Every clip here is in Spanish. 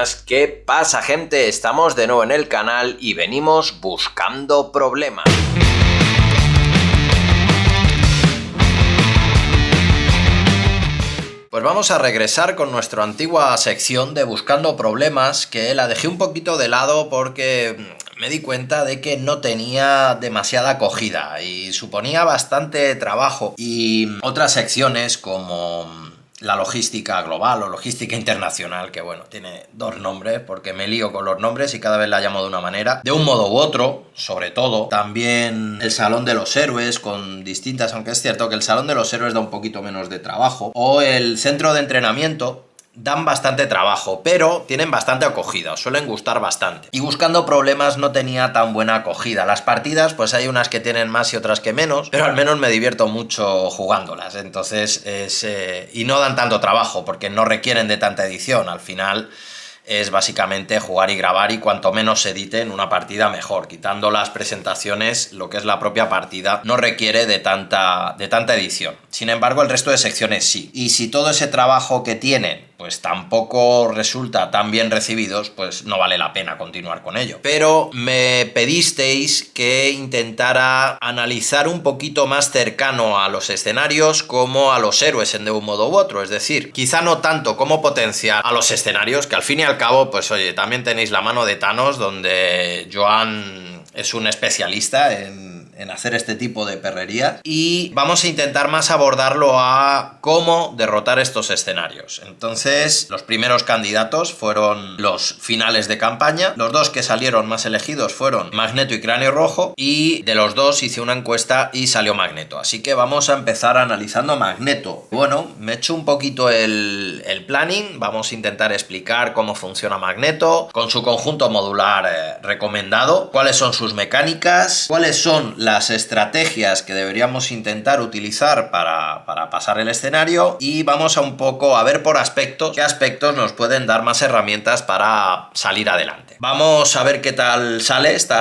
buenas, ¿qué pasa, gente? Estamos de nuevo en el canal y venimos buscando problemas. Pues vamos a regresar con nuestra antigua sección de Buscando Problemas, que la dejé un poquito de lado porque me di cuenta de que no tenía demasiada acogida y suponía bastante trabajo. Y otras secciones como la logística global o logística internacional, que bueno, tiene dos nombres porque me lío con los nombres y cada vez la llamo de una manera, de un modo u otro, sobre todo. También el Salón de los Héroes con distintas, aunque es cierto que el Salón de los Héroes da un poquito menos de trabajo, o el centro de entrenamiento. Dan bastante trabajo, pero tienen bastante acogida, suelen gustar bastante. Y Buscando Problemas no tenía tan buena acogida. Las partidas, pues hay unas que tienen más y otras que menos, pero al menos me divierto mucho jugándolas. Entonces, y no dan tanto trabajo, porque no requieren de tanta edición. Al final es básicamente jugar y grabar, y cuanto menos se edite en una partida mejor. Quitando las presentaciones, lo que es la propia partida no requiere de tanta edición. Sin embargo, el resto de secciones sí. Y si todo ese trabajo que tienen pues tampoco resulta tan bien recibidos, pues no vale la pena continuar con ello. Pero me pedisteis que intentara analizar un poquito más cercano a los escenarios como a los héroes de un modo u otro. Es decir, quizá no tanto como potenciar a los escenarios, que al fin y al cabo, pues oye, también tenéis la mano de Thanos, donde Joan es un especialista en hacer este tipo de perrería, y vamos a intentar más abordarlo a cómo derrotar estos escenarios. Entonces, los primeros candidatos fueron los finales de campaña. Los dos que salieron más elegidos fueron Magneto y Cráneo Rojo, y de los dos hice una encuesta y salió Magneto. Así que vamos a empezar analizando Magneto. Bueno, me he hecho un poquito el planning. Vamos a intentar explicar cómo funciona Magneto con su conjunto modular recomendado, cuáles son sus mecánicas, cuáles son las estrategias que deberíamos intentar utilizar para pasar el escenario, y vamos a un poco a ver por aspectos qué aspectos nos pueden dar más herramientas para salir adelante. Vamos a ver qué tal sale esta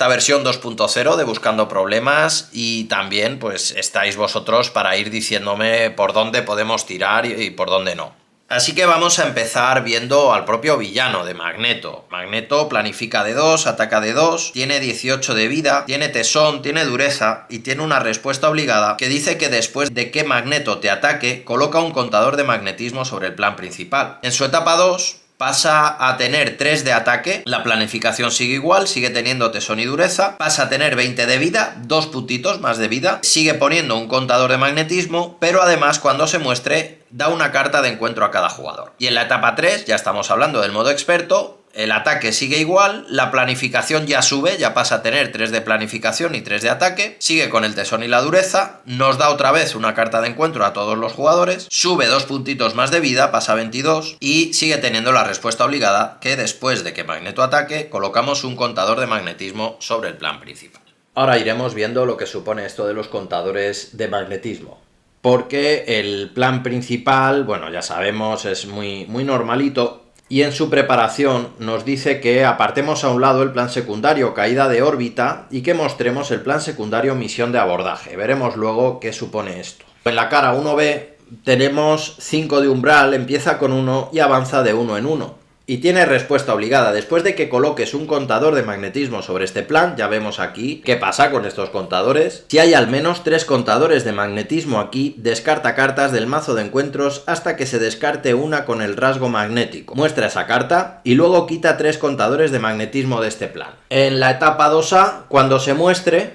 versión 2.0 de Buscando Problemas, y también pues estáis vosotros para ir diciéndome por dónde podemos tirar y por dónde no. Así que vamos a empezar viendo al propio villano de Magneto. Magneto planifica de 2, ataca de 2, tiene 18 de vida, tiene tesón, tiene dureza y tiene una respuesta obligada que dice que después de que Magneto te ataque, coloca un contador de magnetismo sobre el plan principal. En su etapa 2... pasa a tener 3 de ataque, la planificación sigue igual, sigue teniendo tesón y dureza, pasa a tener 20 de vida, 2 puntitos más de vida, sigue poniendo un contador de magnetismo, pero además cuando se muestre da una carta de encuentro a cada jugador. Y en la etapa 3, ya estamos hablando del modo experto, el ataque sigue igual, la planificación ya sube, ya pasa a tener 3 de planificación y 3 de ataque, sigue con el tesón y la dureza, nos da otra vez una carta de encuentro a todos los jugadores, sube 2 puntitos más de vida, pasa a 22, y sigue teniendo la respuesta obligada, que después de que Magneto ataque, colocamos un contador de magnetismo sobre el plan principal. Ahora iremos viendo lo que supone esto de los contadores de magnetismo, porque el plan principal, bueno, ya sabemos, es muy normalito. Y en su preparación nos dice que apartemos a un lado el plan secundario caída de órbita y que mostremos el plan secundario misión de abordaje. Veremos luego qué supone esto. En la cara 1B tenemos 5 de umbral, empieza con 1 y avanza de 1 en 1. Y tiene respuesta obligada. Después de que coloques un contador de magnetismo sobre este plan, ya vemos aquí qué pasa con estos contadores. Si hay al menos 3 contadores de magnetismo aquí, descarta cartas del mazo de encuentros hasta que se descarte una con el rasgo magnético. Muestra esa carta y luego quita 3 contadores de magnetismo de este plan. En la etapa 2A, cuando se muestre,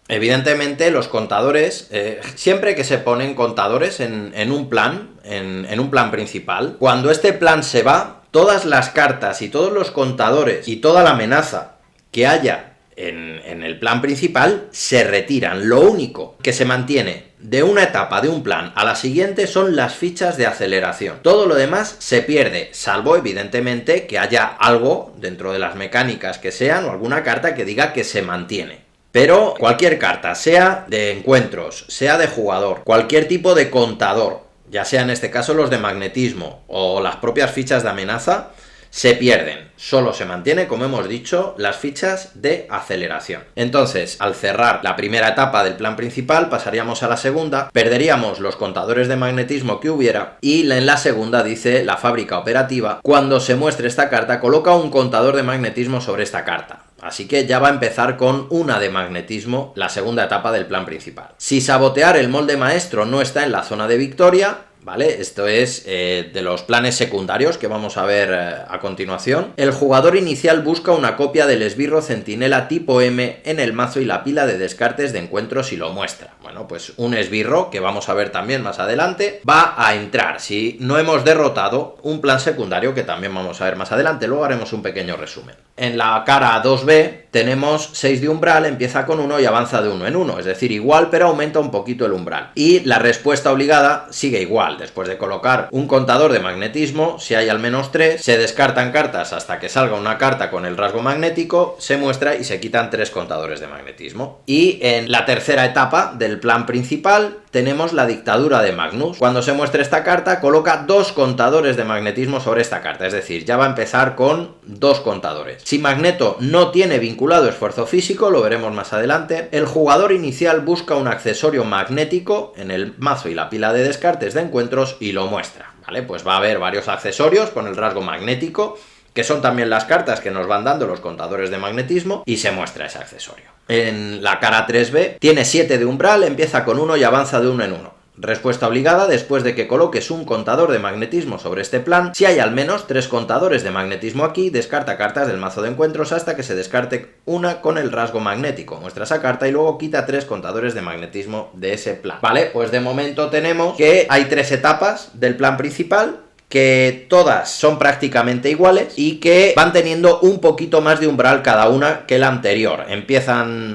evidentemente los contadores, siempre que se ponen contadores en un plan, en un plan principal, cuando este plan se va, todas las cartas y todos los contadores y toda la amenaza que haya en el plan principal se retiran. Lo único que se mantiene de una etapa de un plan a la siguiente son las fichas de aceleración. Todo lo demás se pierde, salvo evidentemente que haya algo dentro de las mecánicas que sean o alguna carta que diga que se mantiene. Pero cualquier carta, sea de encuentros, sea de jugador, cualquier tipo de contador, ya sea en este caso los de magnetismo o las propias fichas de amenaza, se pierden. Solo se mantiene, como hemos dicho, las fichas de aceleración. Entonces, al cerrar la primera etapa del plan principal, pasaríamos a la segunda, perderíamos los contadores de magnetismo que hubiera, y en la segunda dice la fábrica operativa: cuando se muestre esta carta, coloca un contador de magnetismo sobre esta carta. Así que ya va a empezar con una de magnetismo la segunda etapa del plan principal. Si sabotear el molde maestro no está en la zona de victoria, ¿vale? Esto es de los planes secundarios que vamos a ver a continuación. El jugador inicial busca una copia del esbirro centinela tipo M en el mazo y la pila de descartes de encuentros y lo muestra. Bueno, pues un esbirro, que vamos a ver también más adelante, va a entrar si no hemos derrotado un plan secundario, que también vamos a ver más adelante. Luego haremos un pequeño resumen. En la cara 2B tenemos 6 de umbral, empieza con 1 y avanza de 1 en 1, es decir, igual, pero aumenta un poquito el umbral. Y la respuesta obligada sigue igual. Después de colocar un contador de magnetismo, si hay al menos 3, se descartan cartas hasta que salga una carta con el rasgo magnético, se muestra y se quitan 3 contadores de magnetismo. Y en la tercera etapa del plan principal tenemos la dictadura de Magnus. Cuando se muestre esta carta, coloca 2 contadores de magnetismo sobre esta carta, es decir, ya va a empezar con 2 contadores. Si Magneto no tiene vinculado esfuerzo físico, lo veremos más adelante, el jugador inicial busca un accesorio magnético en el mazo y la pila de descartes de encuentros y lo muestra, ¿vale? Pues va a haber varios accesorios con el rasgo magnético, que son también las cartas que nos van dando los contadores de magnetismo, y se muestra ese accesorio. En la cara 3B tiene 7 de umbral, empieza con 1 y avanza de 1 en 1. Respuesta obligada: después de que coloques un contador de magnetismo sobre este plan, si hay al menos 3 contadores de magnetismo aquí, descarta cartas del mazo de encuentros hasta que se descarte una con el rasgo magnético. Muestra esa carta y luego quita 3 contadores de magnetismo de ese plan. Vale, pues de momento tenemos que hay 3 etapas del plan principal, que todas son prácticamente iguales y que van teniendo un poquito más de umbral cada una que la anterior.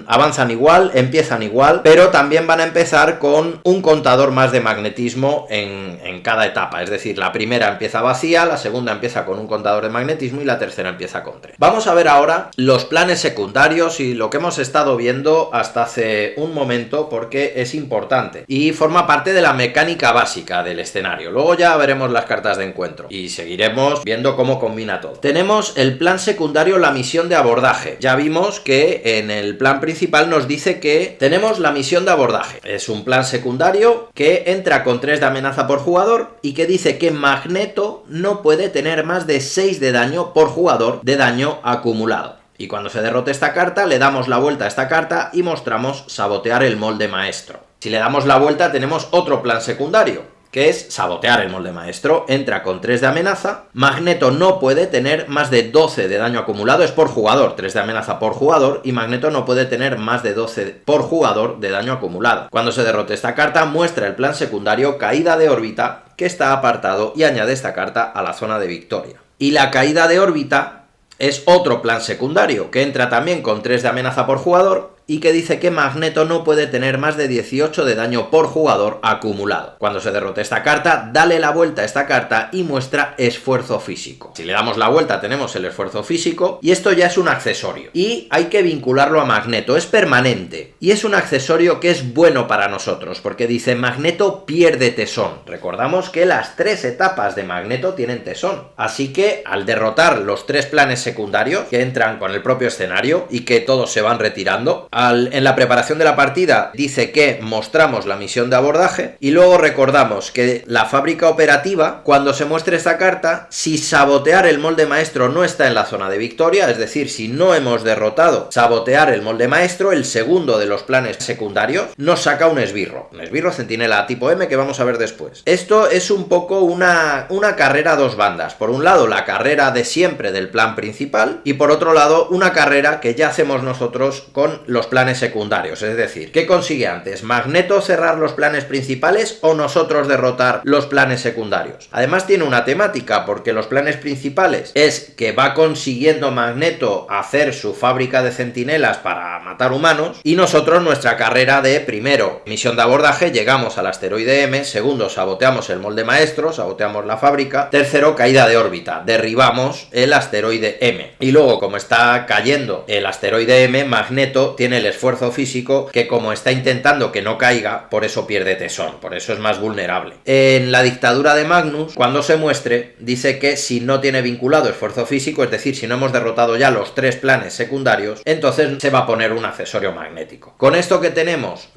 Avanzan igual, empiezan igual, pero también van a empezar con un contador más de magnetismo en cada etapa. Es decir, la primera empieza vacía, la segunda empieza con un contador de magnetismo y la tercera empieza con 3. Vamos a ver ahora los planes secundarios y lo que hemos estado viendo hasta hace un momento, porque es importante y forma parte de la mecánica básica del escenario. Luego ya veremos las cartas de encuentro y seguiremos viendo cómo combina todo. Tenemos el plan secundario, la misión de abordaje. Ya vimos que en el plan principal nos dice que tenemos la misión de abordaje. Es un plan secundario que entra con 3 de amenaza por jugador y que dice que Magneto no puede tener más de 6 de daño por jugador de daño acumulado. Y cuando se derrote esta carta, le damos la vuelta a esta carta y mostramos sabotear el molde maestro. Si le damos la vuelta, tenemos otro plan secundario, que es sabotear el molde maestro. Entra con 3 de amenaza, Magneto no puede tener más de 12 de daño acumulado, es por jugador, 3 de amenaza por jugador, y Magneto no puede tener más de 12 por jugador de daño acumulado. Cuando se derrote esta carta, muestra el plan secundario caída de órbita, que está apartado, y añade esta carta a la zona de victoria. Y la caída de órbita es otro plan secundario, que entra también con 3 de amenaza por jugador, y que dice que Magneto no puede tener más de 18 de daño por jugador acumulado. Cuando se derrote esta carta, dale la vuelta a esta carta y muestra esfuerzo físico. Si le damos la vuelta, tenemos el esfuerzo físico, y esto ya es un accesorio. Y hay que vincularlo a Magneto, es permanente, y es un accesorio que es bueno para nosotros, porque dice Magneto pierde tesón. Recordamos que las 3 etapas de Magneto tienen tesón, así que al derrotar los 3 planes secundarios que entran con el propio escenario y que todos se van retirando, en la preparación de la partida dice que mostramos la misión de abordaje, y luego recordamos que la fábrica operativa, cuando se muestre esta carta, si sabotear el molde maestro no está en la zona de victoria, es decir, si no hemos derrotado sabotear el molde maestro, el segundo de los planes secundarios nos saca un esbirro centinela tipo M, que vamos a ver después. Esto es un poco una carrera a 2 bandas. Por un lado, la carrera de siempre del plan principal, y por otro lado, una carrera que ya hacemos nosotros con los planes secundarios. Es decir, ¿qué consigue antes? ¿Magneto cerrar los planes principales o nosotros derrotar los planes secundarios? Además tiene una temática, porque los planes principales es que va consiguiendo Magneto hacer su fábrica de centinelas para matar humanos, y nosotros nuestra carrera de primero, misión de abordaje, llegamos al asteroide M, segundo, saboteamos el molde maestro, saboteamos la fábrica, tercero, caída de órbita, derribamos el asteroide M. Y luego, como está cayendo el asteroide M, Magneto tiene tiene el esfuerzo físico, que como está intentando que no caiga, por eso pierde tesón, por eso es más vulnerable. En la dictadura de Magnus, cuando se muestre, dice que si no tiene vinculado esfuerzo físico, es decir, si no hemos derrotado ya los 3 planes secundarios, entonces se va a poner un accesorio magnético. Con esto que tenemos,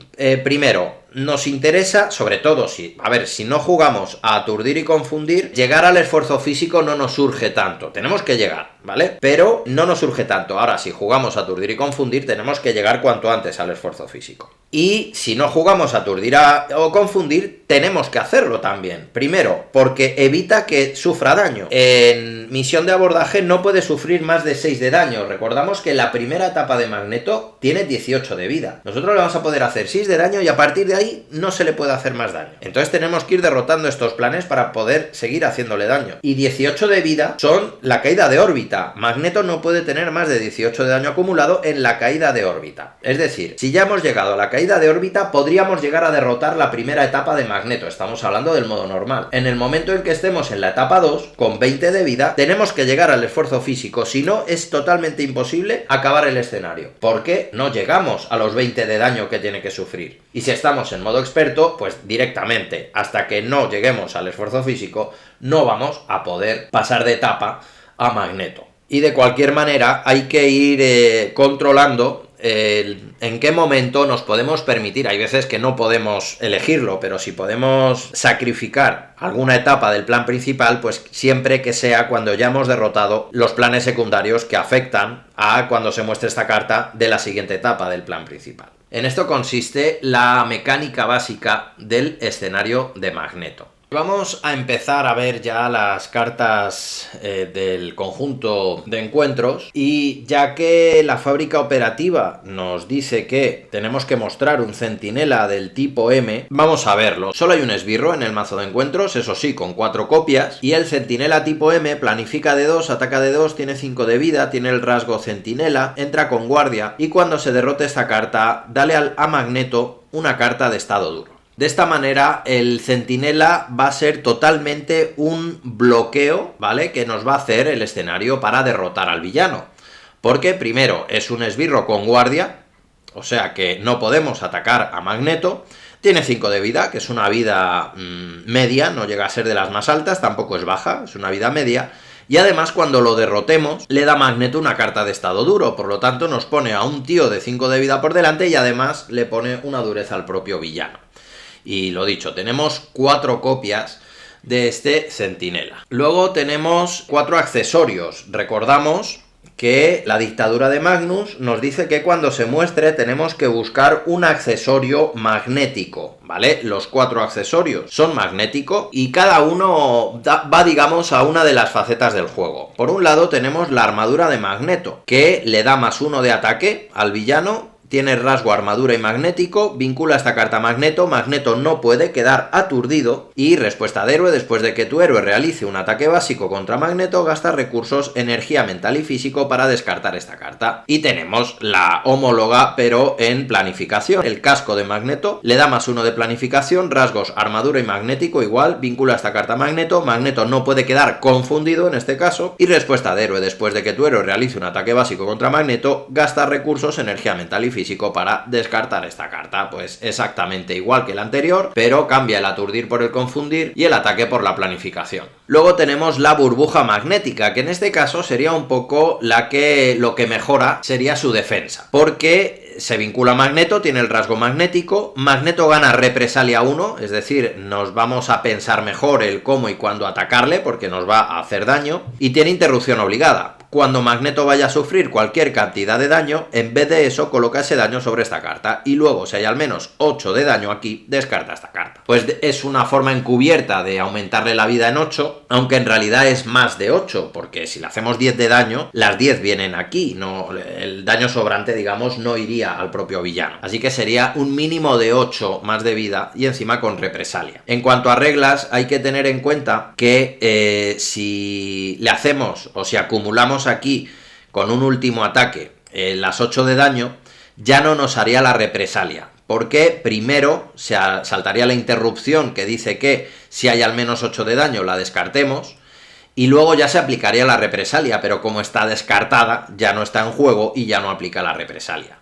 primero, nos interesa, sobre todo si no jugamos a aturdir y confundir, llegar al esfuerzo físico no nos surge tanto. Tenemos que llegar, ¿vale? Pero no nos surge tanto. Ahora, si jugamos a aturdir y confundir, tenemos que llegar cuanto antes al esfuerzo físico. Y si no jugamos a aturdir o confundir, tenemos que hacerlo también. Primero, porque evita que sufra daño. En misión de abordaje no puede sufrir más de 6 de daño. Recordamos que la primera etapa de Magneto tiene 18 de vida. Nosotros le vamos a poder hacer 6 de daño y a partir de ahí no se le puede hacer más daño. Entonces tenemos que ir derrotando estos planes para poder seguir haciéndole daño. Y 18 de vida son la caída de órbita. Magneto no puede tener más de 18 de daño acumulado en la caída de órbita. Es decir, si ya hemos llegado a la caída de órbita, podríamos llegar a derrotar la primera etapa de Magneto. Estamos hablando del modo normal. En el momento en que estemos en la etapa 2, con 20 de vida, tenemos que llegar al esfuerzo físico. Si no, es totalmente imposible acabar el escenario. Porque no llegamos a los 20 de daño que tiene que sufrir. Y si estamos en modo experto, pues directamente, hasta que no lleguemos al esfuerzo físico, no vamos a poder pasar de etapa a Magneto. Y de cualquier manera hay que ir controlando en qué momento nos podemos permitir. Hay veces que no podemos elegirlo, pero si podemos sacrificar alguna etapa del plan principal, pues siempre que sea cuando ya hemos derrotado los planes secundarios que afectan a cuando se muestre esta carta de la siguiente etapa del plan principal. En esto consiste la mecánica básica del escenario de Magneto. Vamos a empezar a ver ya las cartas del conjunto de encuentros, y ya que la fábrica operativa nos dice que tenemos que mostrar un centinela del tipo M, vamos a verlo. Solo hay un esbirro en el mazo de encuentros, eso sí, con 4 copias, y el centinela tipo M planifica de 2, ataca de 2, tiene 5 de vida, tiene el rasgo centinela, entra con guardia, y cuando se derrote esta carta, dale a Magneto una carta de estado duro. De esta manera, el centinela va a ser totalmente un bloqueo, ¿vale?, que nos va a hacer el escenario para derrotar al villano. Porque, primero, es un esbirro con guardia, o sea que no podemos atacar a Magneto. Tiene 5 de vida, que es una vida media, no llega a ser de las más altas, tampoco es baja, es una vida media. Y además, cuando lo derrotemos, le da a Magneto una carta de estado duro, por lo tanto nos pone a un tío de 5 de vida por delante y además le pone una dureza al propio villano. Y lo dicho, tenemos 4 copias de este centinela. Luego tenemos 4 accesorios. Recordamos que la dictadura de Magnus nos dice que cuando se muestre tenemos que buscar un accesorio magnético, ¿vale? Los 4 accesorios son magnéticos y cada uno va, digamos, a una de las facetas del juego. Por un lado tenemos la armadura de Magneto, que le da +1 de ataque al villano. Tiene rasgo, armadura y magnético, vincula esta carta a Magneto, Magneto no puede quedar aturdido, y respuesta de héroe: después de que tu héroe realice un ataque básico contra Magneto, gasta recursos, energía mental y físico para descartar esta carta. Y tenemos la homóloga, pero en planificación. El casco de Magneto le da +1 de planificación, rasgos, armadura y magnético igual, vincula esta carta a Magneto, Magneto no puede quedar confundido en este caso, y respuesta de héroe: después de que tu héroe realice un ataque básico contra Magneto, gasta recursos, energía mental y físico para descartar esta carta. Pues exactamente igual que el anterior, pero cambia el aturdir por el confundir y el ataque por la planificación. Luego tenemos la burbuja magnética, que en este caso sería un poco lo que mejora sería su defensa, porque se vincula a Magneto, tiene el rasgo magnético, Magneto gana represalia 1, es decir, nos vamos a pensar mejor el cómo y cuándo atacarle, porque nos va a hacer daño, y tiene interrupción obligada. Cuando Magneto vaya a sufrir cualquier cantidad de daño, en vez de eso, coloca ese daño sobre esta carta, y luego, si hay al menos 8 de daño aquí, descarta esta carta. Pues es una forma encubierta de aumentarle la vida en 8, aunque en realidad es más de 8, porque si le hacemos 10 de daño, las 10 vienen aquí, no, el daño sobrante, digamos, no iría al propio villano. Así que sería un mínimo de 8 más de vida, y encima con represalia. En cuanto a reglas, hay que tener en cuenta que si le hacemos, o si acumulamos aquí con un último ataque las 8 de daño, ya no nos haría la represalia, porque primero se saltaría la interrupción que dice que si hay al menos 8 de daño la descartemos, y luego ya se aplicaría la represalia, pero como está descartada ya no está en juego y ya no aplica la represalia.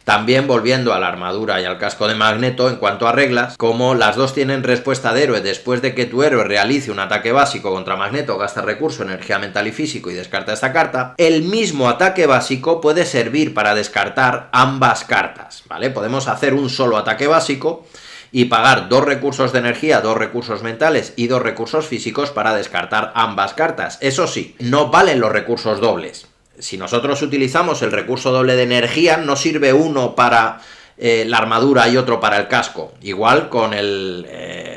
También volviendo a la armadura y al casco de Magneto, en cuanto a reglas, como las dos tienen respuesta de héroe después de que tu héroe realice un ataque básico contra Magneto, gasta recurso, energía mental y físico y descarta esta carta, el mismo ataque básico puede servir para descartar ambas cartas, ¿vale? Podemos hacer un solo ataque básico y pagar 2 recursos de energía, 2 recursos mentales y 2 recursos físicos para descartar ambas cartas. Eso sí, no valen los recursos dobles. Si nosotros utilizamos el recurso doble de energía, no sirve uno para la armadura y otro para el casco. Igual con el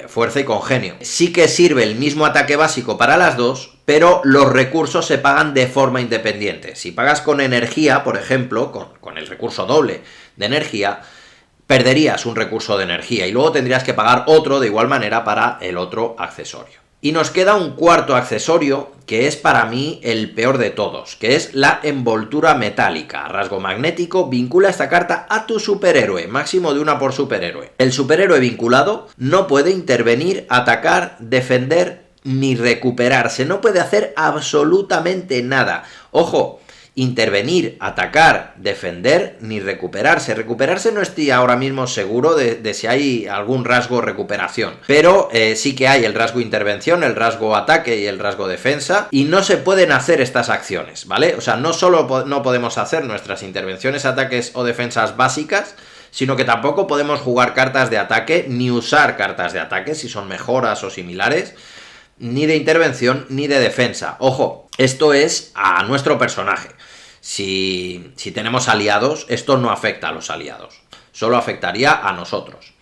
fuerza y con genio. Sí que sirve el mismo ataque básico para las dos, pero los recursos se pagan de forma independiente. Si pagas con energía, por ejemplo, con el recurso doble de energía, perderías un recurso de energía y luego tendrías que pagar otro de igual manera para el otro accesorio. Y nos queda un cuarto accesorio que es para mí el peor de todos, que es la envoltura metálica. Rasgo magnético, vincula esta carta a tu superhéroe, máximo de una por superhéroe. El superhéroe vinculado no puede intervenir, atacar, defender ni recuperarse, no puede hacer absolutamente nada. Ojo, intervenir, atacar, defender, ni recuperarse. Recuperarse no estoy ahora mismo seguro de si hay algún rasgo recuperación, pero sí que hay el rasgo intervención, el rasgo ataque y el rasgo defensa, y no se pueden hacer estas acciones, ¿vale? O sea, no solo no podemos hacer nuestras intervenciones, ataques o defensas básicas, sino que tampoco podemos jugar cartas de ataque, ni usar cartas de ataque si son mejoras o similares, ni de intervención ni de defensa. Ojo, esto es a nuestro personaje. Si tenemos aliados, esto no afecta a los aliados, solo afectaría a nosotros.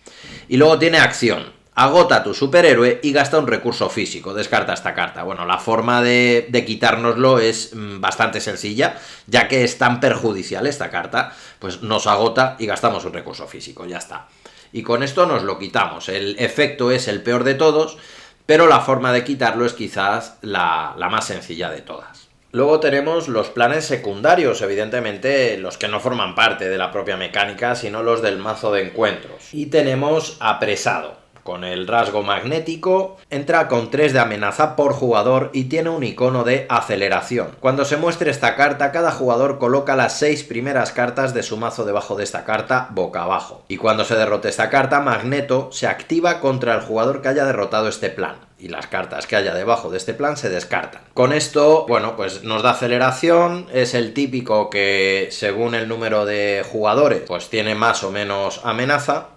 Y luego tiene acción. Agota a tu superhéroe y gasta un recurso físico. Descarta esta carta. Bueno, la forma de quitárnoslo es bastante sencilla, ya que es tan perjudicial esta carta, pues nos agota y gastamos un recurso físico, ya está. Y con esto nos lo quitamos. El efecto es el peor de todos, pero la forma de quitarlo es quizás la más sencilla de todas. Luego tenemos los planes secundarios, evidentemente los que no forman parte de la propia mecánica, sino los del mazo de encuentros. Y tenemos apresado. Con el rasgo magnético, entra con 3 de amenaza por jugador y tiene un icono de aceleración. Cuando se muestre esta carta, cada jugador coloca las 6 primeras cartas de su mazo debajo de esta carta, boca abajo. Y cuando se derrote esta carta, Magneto se activa contra el jugador que haya derrotado este plan. Y las cartas que haya debajo de este plan se descartan. Con esto, bueno, pues nos da aceleración, es el típico que según el número de jugadores, pues tiene más o menos amenaza.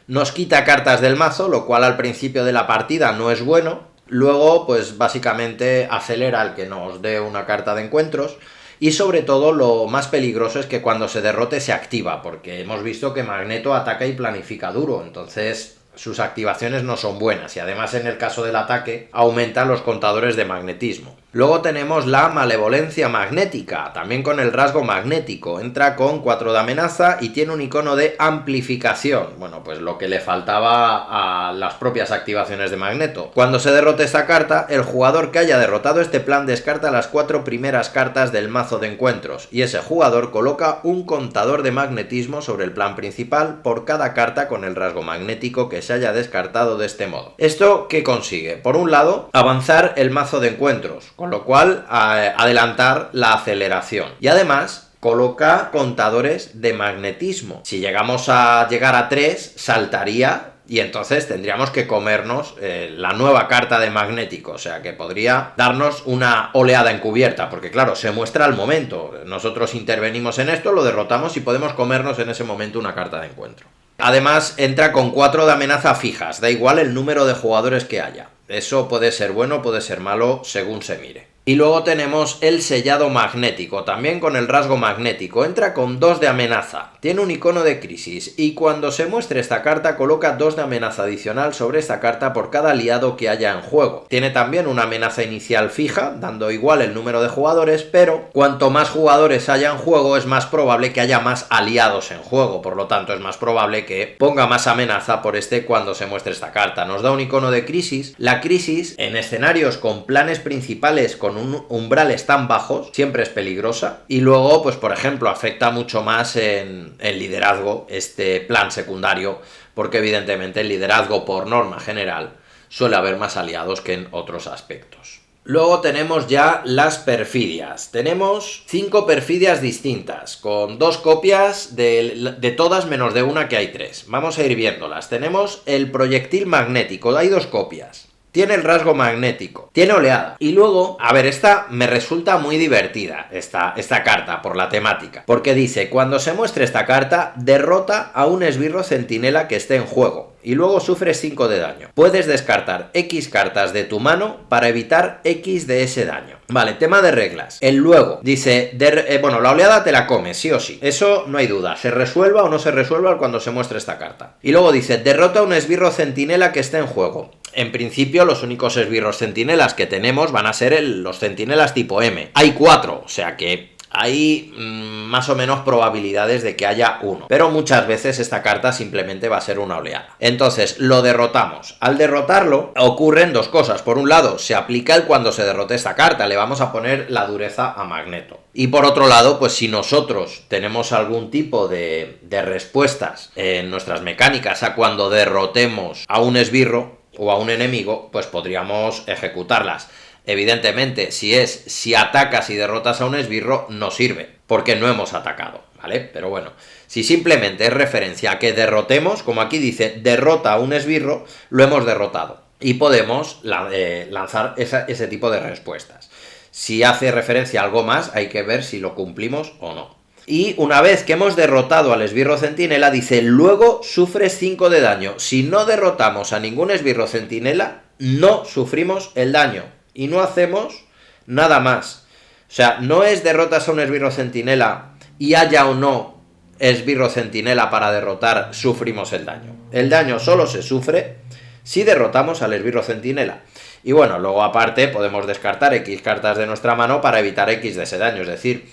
Nos quita cartas del mazo, lo cual al principio de la partida no es bueno. Luego, pues básicamente acelera el que nos dé una carta de encuentros. Y sobre todo lo más peligroso es que cuando se derrote se activa, porque hemos visto que Magneto ataca y planifica duro, entonces sus activaciones no son buenas y además en el caso del ataque aumentan los contadores de magnetismo. Luego tenemos la malevolencia magnética, también con el rasgo magnético, entra con 4 de amenaza y tiene un icono de amplificación, bueno, pues lo que le faltaba a las propias activaciones de Magneto. Cuando se derrote esta carta, el jugador que haya derrotado este plan descarta las 4 primeras cartas del mazo de encuentros y ese jugador coloca un contador de magnetismo sobre el plan principal por cada carta con el rasgo magnético que se haya descartado de este modo. ¿Esto qué consigue? Por un lado, avanzar el mazo de encuentros, con lo cual adelantar la aceleración. Y además coloca contadores de magnetismo. Si llegamos a llegar a 3, saltaría y entonces tendríamos que comernos la nueva carta de magnético. O sea que podría darnos una oleada encubierta, porque claro, se muestra al momento. Nosotros intervenimos en esto, lo derrotamos y podemos comernos en ese momento una carta de encuentro. Además entra con 4 de amenaza fijas, da igual el número de jugadores que haya. Eso puede ser bueno, puede ser malo, según se mire. Y luego tenemos el sellado magnético, también con el rasgo magnético. Entra con 2 de amenaza, tiene un icono de crisis y cuando se muestre esta carta coloca 2 de amenaza adicional sobre esta carta por cada aliado que haya en juego. Tiene también una amenaza inicial fija, dando igual el número de jugadores, pero cuanto más jugadores haya en juego es más probable que haya más aliados en juego, por lo tanto es más probable que ponga más amenaza por este cuando se muestre esta carta. Nos da un icono de crisis. La crisis en escenarios con planes principales con umbrales tan bajos siempre es peligrosa y luego pues por ejemplo afecta mucho más en el liderazgo este plan secundario, porque evidentemente el liderazgo por norma general suele haber más aliados que en otros aspectos. Luego tenemos ya las perfidias. Tenemos 5 perfidias distintas, con 2 copias de todas menos de una, que hay 3. Vamos a ir viéndolas. Tenemos el proyectil magnético, hay 2 copias. Tiene el rasgo magnético, tiene oleada. Y luego, a ver, esta me resulta muy divertida, esta carta, por la temática. Porque dice, cuando se muestre esta carta, derrota a un esbirro centinela que esté en juego. Y luego sufres 5 de daño. Puedes descartar X cartas de tu mano para evitar X de ese daño. Vale, tema de reglas. El luego dice, bueno, la oleada te la comes, sí o sí. Eso no hay duda, se resuelva o no se resuelva cuando se muestre esta carta. Y luego dice, derrota a un esbirro centinela que esté en juego. En principio, los únicos esbirros centinelas que tenemos van a ser los centinelas tipo M. Hay 4, o sea que hay más o menos probabilidades de que haya uno. Pero muchas veces esta carta simplemente va a ser una oleada. Entonces, lo derrotamos. Al derrotarlo, ocurren 2 cosas. Por un lado, se aplica el cuando se derrote esta carta. Le vamos a poner la dureza a Magneto. Y por otro lado, pues si nosotros tenemos algún tipo de respuestas en nuestras mecánicas a cuando derrotemos a un esbirro o a un enemigo, pues podríamos ejecutarlas. Evidentemente, si atacas y derrotas a un esbirro, no sirve, porque no hemos atacado, ¿vale? Pero bueno, si simplemente es referencia a que derrotemos, como aquí dice, derrota a un esbirro, lo hemos derrotado. Y podemos lanzar ese tipo de respuestas. Si hace referencia a algo más, hay que ver si lo cumplimos o no. Y una vez que hemos derrotado al esbirro centinela, dice, luego sufres 5 de daño. Si no derrotamos a ningún esbirro centinela, no sufrimos el daño. Y no hacemos nada más. O sea, no es derrotas a un esbirro centinela y haya o no esbirro centinela para derrotar, sufrimos el daño. El daño solo se sufre si derrotamos al esbirro centinela. Y bueno, luego aparte podemos descartar X cartas de nuestra mano para evitar X de ese daño. Es decir,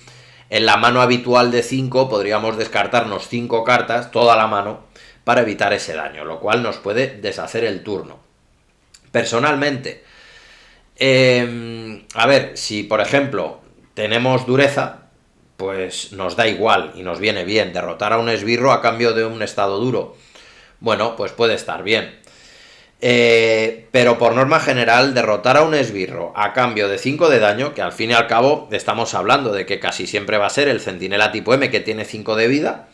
en la mano habitual de 5 podríamos descartarnos 5 cartas, toda la mano, para evitar ese daño, lo cual nos puede deshacer el turno. Personalmente, a ver, si por ejemplo tenemos dureza, pues nos da igual y nos viene bien derrotar a un esbirro a cambio de un estado duro. Bueno, pues puede estar bien. Pero por norma general, derrotar a un esbirro a cambio de 5 de daño, que al fin y al cabo estamos hablando de que casi siempre va a ser el centinela tipo M, que tiene 5 de vida,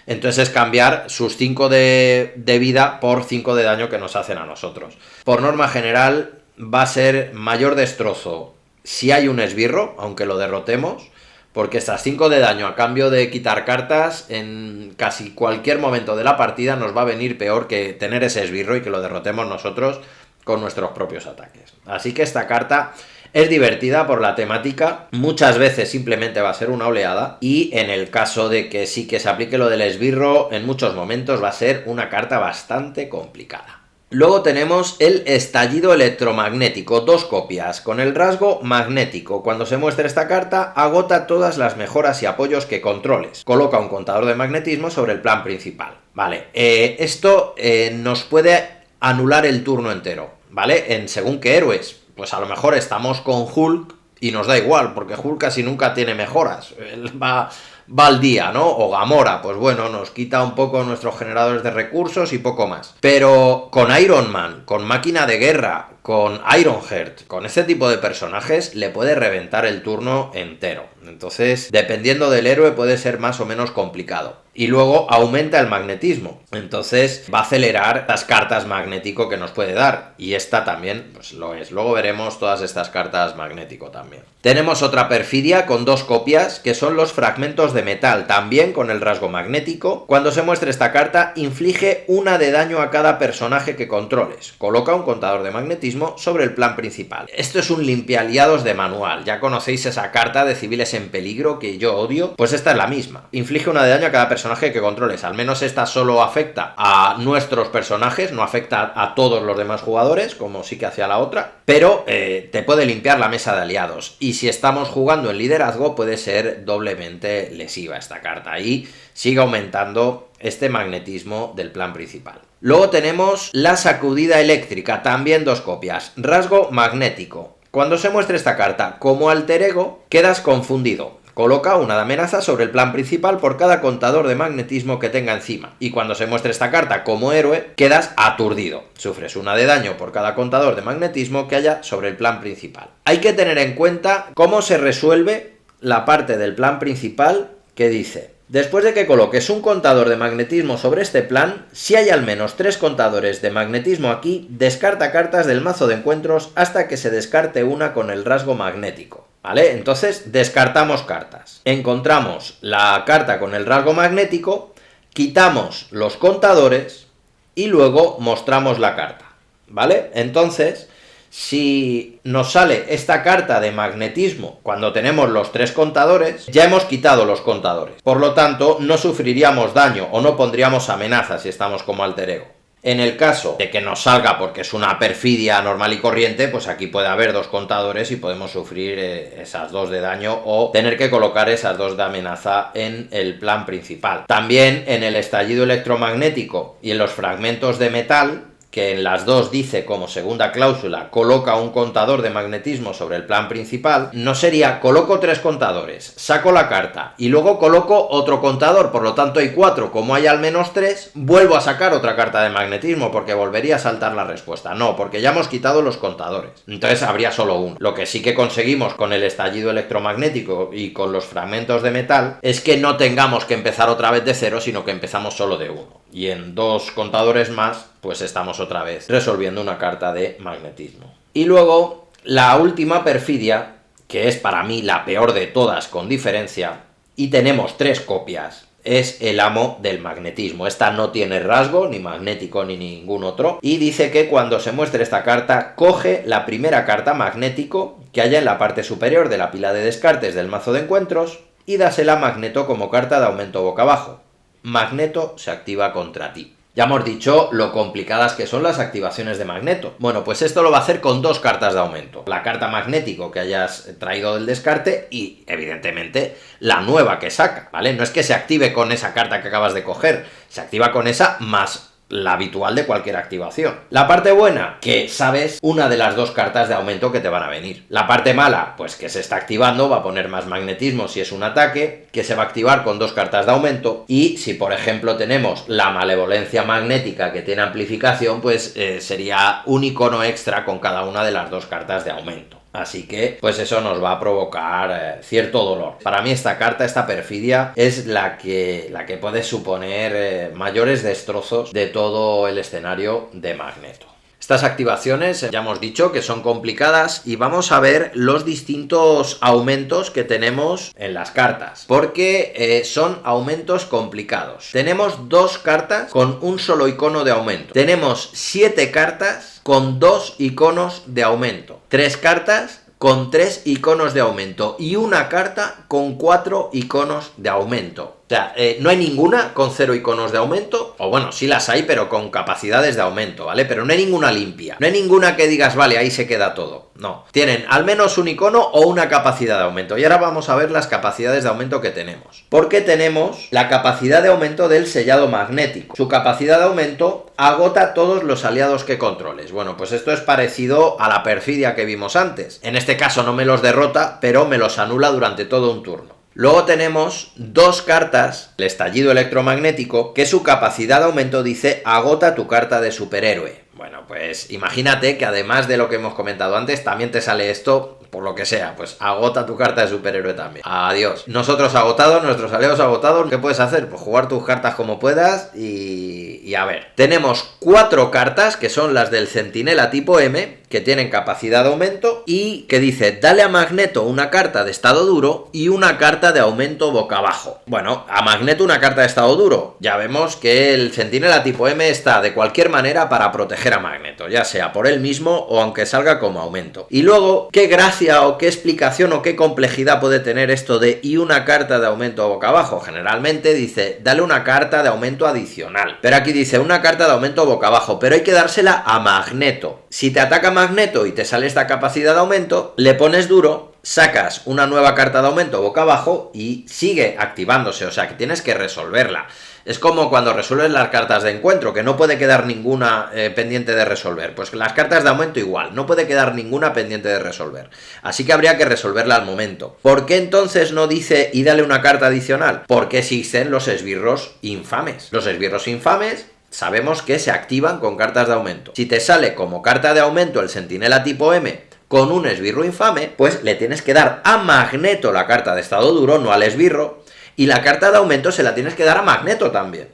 entonces es cambiar sus 5 de vida por 5 de daño que nos hacen a nosotros. Por norma general va a ser mayor destrozo si hay un esbirro, aunque lo derrotemos, porque estas 5 de daño a cambio de quitar cartas en casi cualquier momento de la partida nos va a venir peor que tener ese esbirro y que lo derrotemos nosotros con nuestros propios ataques. Así que esta carta es divertida por la temática, muchas veces simplemente va a ser una oleada, y en el caso de que sí que se aplique lo del esbirro, en muchos momentos va a ser una carta bastante complicada. Luego tenemos el estallido electromagnético, 2 copias, con el rasgo magnético. Cuando se muestre esta carta, agota todas las mejoras y apoyos que controles. Coloca un contador de magnetismo sobre el plan principal. Vale, esto nos puede anular el turno entero, ¿vale? En según qué héroes. Pues a lo mejor estamos con Hulk y nos da igual, porque Hulk casi nunca tiene mejoras. Él va al día, ¿no? O Gamora, pues bueno, nos quita un poco nuestros generadores de recursos y poco más. Pero con Iron Man, con Máquina de Guerra, con Ironheart, con este tipo de personajes le puede reventar el turno entero. Entonces, dependiendo del héroe puede ser más o menos complicado. Y luego aumenta el magnetismo. Entonces va a acelerar las cartas magnético que nos puede dar. Y esta también pues lo es. Luego veremos todas estas cartas magnético también. Tenemos otra perfidia con 2 copias, que son los fragmentos de metal, también con el rasgo magnético. Cuando se muestre esta carta, inflige 1 de daño a cada personaje que controles. Coloca un contador de magnetismo sobre el plan principal. Esto es un limpialiados de manual. Ya conocéis esa carta de civiles en peligro que yo odio. Pues esta es la misma. Inflige 1 de daño a cada personaje que controles. Al menos esta solo afecta a nuestros personajes, no afecta a todos los demás jugadores, como sí que hacía la otra, pero te puede limpiar la mesa de aliados. Y si estamos jugando en liderazgo, puede ser doblemente lesiva esta carta. Y sigue aumentando este magnetismo del plan principal. Luego tenemos la sacudida eléctrica, también 2 copias. Rasgo magnético. Cuando se muestre esta carta como alter ego, quedas confundido. Coloca una de amenaza sobre el plan principal por cada contador de magnetismo que tenga encima. Y cuando se muestre esta carta como héroe, quedas aturdido. Sufres una de daño por cada contador de magnetismo que haya sobre el plan principal. Hay que tener en cuenta cómo se resuelve la parte del plan principal que dice: después de que coloques un contador de magnetismo sobre este plan, si hay al menos 3 contadores de magnetismo aquí, descarta cartas del mazo de encuentros hasta que se descarte una con el rasgo magnético. ¿Vale? Entonces descartamos cartas. Encontramos la carta con el rasgo magnético, quitamos los contadores y luego mostramos la carta. ¿Vale? Entonces, si nos sale esta carta de magnetismo cuando tenemos los 3 contadores, ya hemos quitado los contadores. Por lo tanto, no sufriríamos daño o no pondríamos amenazas si estamos como alter ego. En el caso de que nos salga porque es una perfidia normal y corriente, pues aquí puede haber 2 contadores y podemos sufrir esas 2 de daño o tener que colocar esas 2 de amenaza en el plan principal. También en el estallido electromagnético y en los fragmentos de metal, que en las 2 dice como segunda cláusula coloca un contador de magnetismo sobre el plan principal, no sería coloco 3 contadores, saco la carta y luego coloco otro contador, por lo tanto hay 4, como hay al menos 3, vuelvo a sacar otra carta de magnetismo porque volvería a saltar la respuesta. No, porque ya hemos quitado los contadores, entonces habría solo uno. Lo que sí que conseguimos con el estallido electromagnético y con los fragmentos de metal es que no tengamos que empezar otra vez de 0, sino que empezamos solo de 1. Y en 2 contadores más, pues estamos otra vez resolviendo una carta de magnetismo. Y luego, la última perfidia, que es para mí la peor de todas con diferencia, y tenemos 3 copias, es el amo del magnetismo. Esta no tiene rasgo, ni magnético ni ningún otro, y dice que cuando se muestre esta carta, coge la primera carta magnético que haya en la parte superior de la pila de descartes del mazo de encuentros y dásela a Magneto como carta de aumento boca abajo. Magneto se activa contra ti. Ya hemos dicho lo complicadas que son las activaciones de Magneto. Bueno, pues esto lo va a hacer con 2 cartas de aumento. La carta magnético que hayas traído del descarte y, evidentemente, la nueva que saca, ¿vale? No es que se active con esa carta que acabas de coger, se activa con esa más la habitual de cualquier activación. La parte buena, que sabes una de las 2 cartas de aumento que te van a venir. La parte mala, pues que se está activando, va a poner más magnetismo si es un ataque, que se va a activar con 2 cartas de aumento, y si por ejemplo tenemos la malevolencia magnética que tiene amplificación, pues sería un icono extra con cada una de las 2 cartas de aumento. Así que, pues eso nos va a provocar cierto dolor. Para mí esta carta, esta perfidia, es la que puede suponer mayores destrozos de todo el escenario de Magneto. Estas activaciones ya hemos dicho que son complicadas y vamos a ver los distintos aumentos que tenemos en las cartas, porque son aumentos complicados. Tenemos 2 cartas con un solo icono de aumento. Tenemos 7 cartas con 2 iconos de aumento. 3 cartas con 3 iconos de aumento y una carta con 4 iconos de aumento. O sea, no hay ninguna con 0 iconos de aumento, o bueno, sí las hay, pero con capacidades de aumento, ¿vale? Pero no hay ninguna limpia. No hay ninguna que digas, vale, ahí se queda todo. No. Tienen al menos un icono o una capacidad de aumento. Y ahora vamos a ver las capacidades de aumento que tenemos. Porque tenemos la capacidad de aumento del sellado magnético. Su capacidad de aumento agota todos los aliados que controles. Bueno, pues esto es parecido a la perfidia que vimos antes. En este caso no me los derrota, pero me los anula durante todo un turno. Luego tenemos 2 cartas, el estallido electromagnético, que su capacidad de aumento dice agota tu carta de superhéroe. Bueno, pues imagínate que además de lo que hemos comentado antes, también te sale esto, por lo que sea, pues agota tu carta de superhéroe también. Adiós. Nosotros agotados, nuestros aliados agotados, ¿qué puedes hacer? Pues jugar tus cartas como puedas y a ver. Tenemos 4 cartas, que son las del Centinela tipo M, que tienen capacidad de aumento y que dice, dale a Magneto una carta de estado duro y una carta de aumento boca abajo. Bueno, a Magneto una carta de estado duro. Ya vemos que el Centinela tipo M está de cualquier manera para proteger a Magneto, ya sea por él mismo o aunque salga como aumento. Y luego, qué gracia o qué explicación o qué complejidad puede tener esto de y una carta de aumento boca abajo. Generalmente dice, dale una carta de aumento adicional. Pero aquí dice una carta de aumento boca abajo, pero hay que dársela a Magneto. Si te ataca Magneto y te sale esta capacidad de aumento, le pones duro. sacas una nueva carta de aumento boca abajo y sigue activándose, o sea que tienes que resolverla. Es como cuando resuelves las cartas de encuentro, que no puede quedar ninguna pendiente de resolver. Pues las cartas de aumento igual, no puede quedar ninguna pendiente de resolver. Así que habría que resolverla al momento. ¿Por qué entonces no dice y dale una carta adicional? Porque existen los esbirros infames. Los esbirros infames sabemos que se activan con cartas de aumento. Si te sale como carta de aumento el Centinela tipo M con un esbirro infame, pues le tienes que dar a Magneto la carta de estado duro, no al esbirro. Y la carta de aumento se la tienes que dar a Magneto también.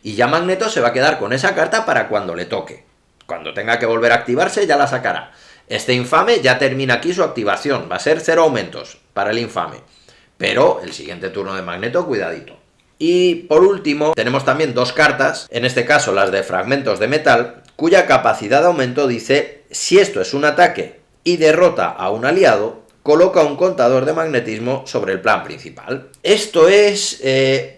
Y ya Magneto se va a quedar con esa carta para cuando le toque. Cuando tenga que volver a activarse ya la sacará. Este infame ya termina aquí su activación. Va a ser 0 aumentos para el infame. Pero el siguiente turno de Magneto, cuidadito. Y por último, tenemos también dos cartas, en este caso las de fragmentos de metal, cuya capacidad de aumento dice: si esto es un ataque y derrota a un aliado, coloca un contador de magnetismo sobre el plan principal. Esto es,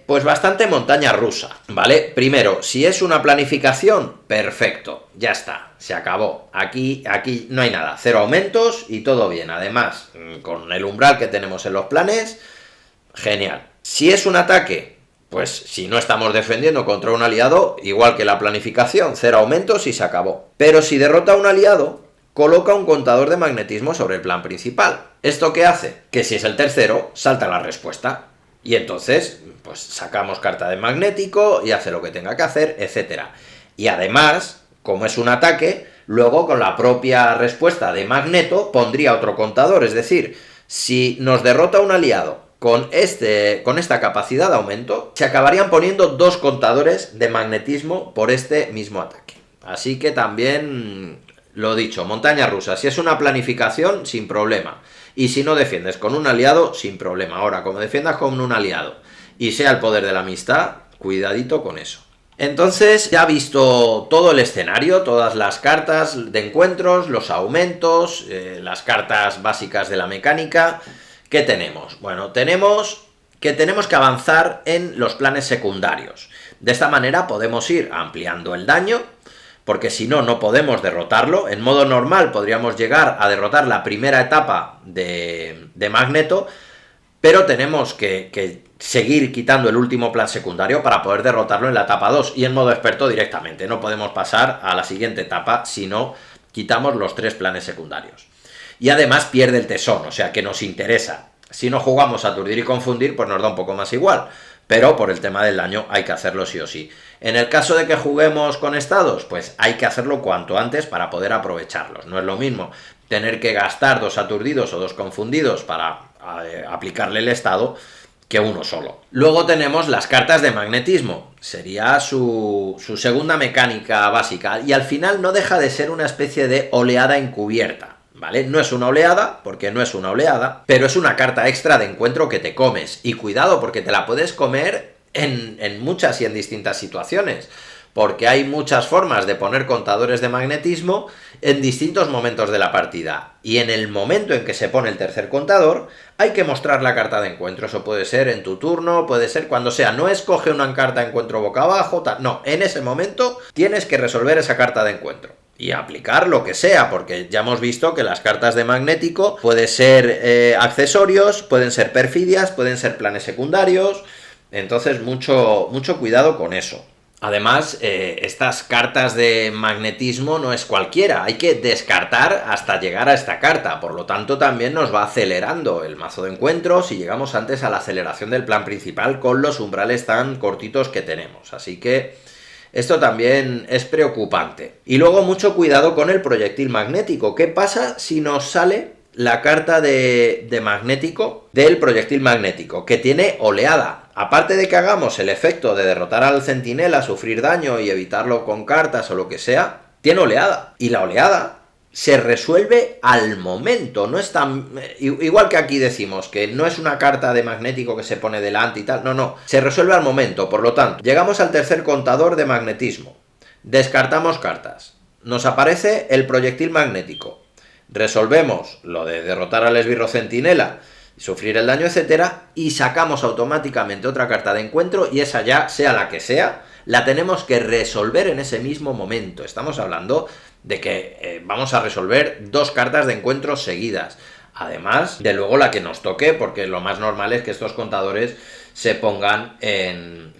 pues bastante montaña rusa, ¿vale? Primero, si es una planificación, perfecto, ya está, se acabó. Aquí no hay nada, 0 aumentos y todo bien. Además, con el umbral que tenemos en los planes, genial. Si es un ataque, pues si no estamos defendiendo contra un aliado, igual que la planificación, 0 aumentos y se acabó. Pero si derrota a un aliado, coloca un contador de magnetismo sobre el plan principal. ¿Esto qué hace? Que si es el tercero, salta la respuesta. Y entonces, pues sacamos carta de magnético y hace lo que tenga que hacer, etc. Y además, como es un ataque, luego con la propia respuesta de Magneto pondría otro contador. Es decir, si nos derrota un aliado con esta capacidad de aumento, se acabarían poniendo 2 contadores de magnetismo por este mismo ataque. Así que también, lo dicho, montaña rusa. Si es una planificación, sin problema. Y si no defiendes con un aliado, sin problema. Ahora, como defiendas con un aliado y sea el poder de la amistad, cuidadito con eso. Entonces, ya visto todo el escenario, todas las cartas de encuentros, los aumentos, las cartas básicas de la mecánica, ¿qué tenemos? Bueno, tenemos que avanzar en los planes secundarios. De esta manera podemos ir ampliando el daño, porque si no, no podemos derrotarlo. En modo normal podríamos llegar a derrotar la primera etapa de Magneto, pero tenemos que seguir quitando el último plan secundario para poder derrotarlo en la etapa 2, y en modo experto directamente. No podemos pasar a la siguiente etapa si no quitamos los 3 planes secundarios. Y además pierde el tesón, o sea que nos interesa. Si no jugamos a aturdir y confundir, pues nos da un poco más igual, pero por el tema del daño hay que hacerlo sí o sí. En el caso de que juguemos con estados, pues hay que hacerlo cuanto antes para poder aprovecharlos. No es lo mismo tener que gastar 2 aturdidos o 2 confundidos para aplicarle el estado que uno solo. Luego tenemos las cartas de magnetismo, sería su segunda mecánica básica, y al final no deja de ser una especie de oleada encubierta, ¿vale? No es una oleada, porque no es una oleada, pero es una carta extra de encuentro que te comes, y cuidado porque te la puedes comer en muchas y en distintas situaciones, porque hay muchas formas de poner contadores de magnetismo en distintos momentos de la partida, y en el momento en que se pone el tercer contador hay que mostrar la carta de encuentro. Eso puede ser en tu turno, puede ser cuando sea, no escoge una carta de encuentro boca abajo, no, en ese momento tienes que resolver esa carta de encuentro y aplicar lo que sea, porque ya hemos visto que las cartas de magnético pueden ser accesorios, pueden ser perfidias, pueden ser planes secundarios, entonces mucho cuidado con eso. Además, estas cartas de magnetismo no es cualquiera, hay que descartar hasta llegar a esta carta, por lo tanto también nos va acelerando el mazo de encuentros si llegamos antes a la aceleración del plan principal con los umbrales tan cortitos que tenemos, así que esto también es preocupante. Y luego mucho cuidado con el proyectil magnético. ¿Qué pasa si nos sale la carta de magnético del proyectil magnético, que tiene oleada? Aparte de que hagamos el efecto de derrotar al centinela, sufrir daño y evitarlo con cartas o lo que sea, tiene oleada. Y la oleada se resuelve al momento, no es tan... Igual que aquí decimos que no es una carta de magnético que se pone delante y tal, no, se resuelve al momento. Por lo tanto, llegamos al tercer contador de magnetismo, descartamos cartas, nos aparece el proyectil magnético, resolvemos lo de derrotar al esbirro centinela, sufrir el daño, etcétera, y sacamos automáticamente otra carta de encuentro, y esa ya, sea la que sea, la tenemos que resolver en ese mismo momento. Estamos hablando de que vamos a resolver 2 cartas de encuentro seguidas. Además de luego la que nos toque, porque lo más normal es que estos contadores se pongan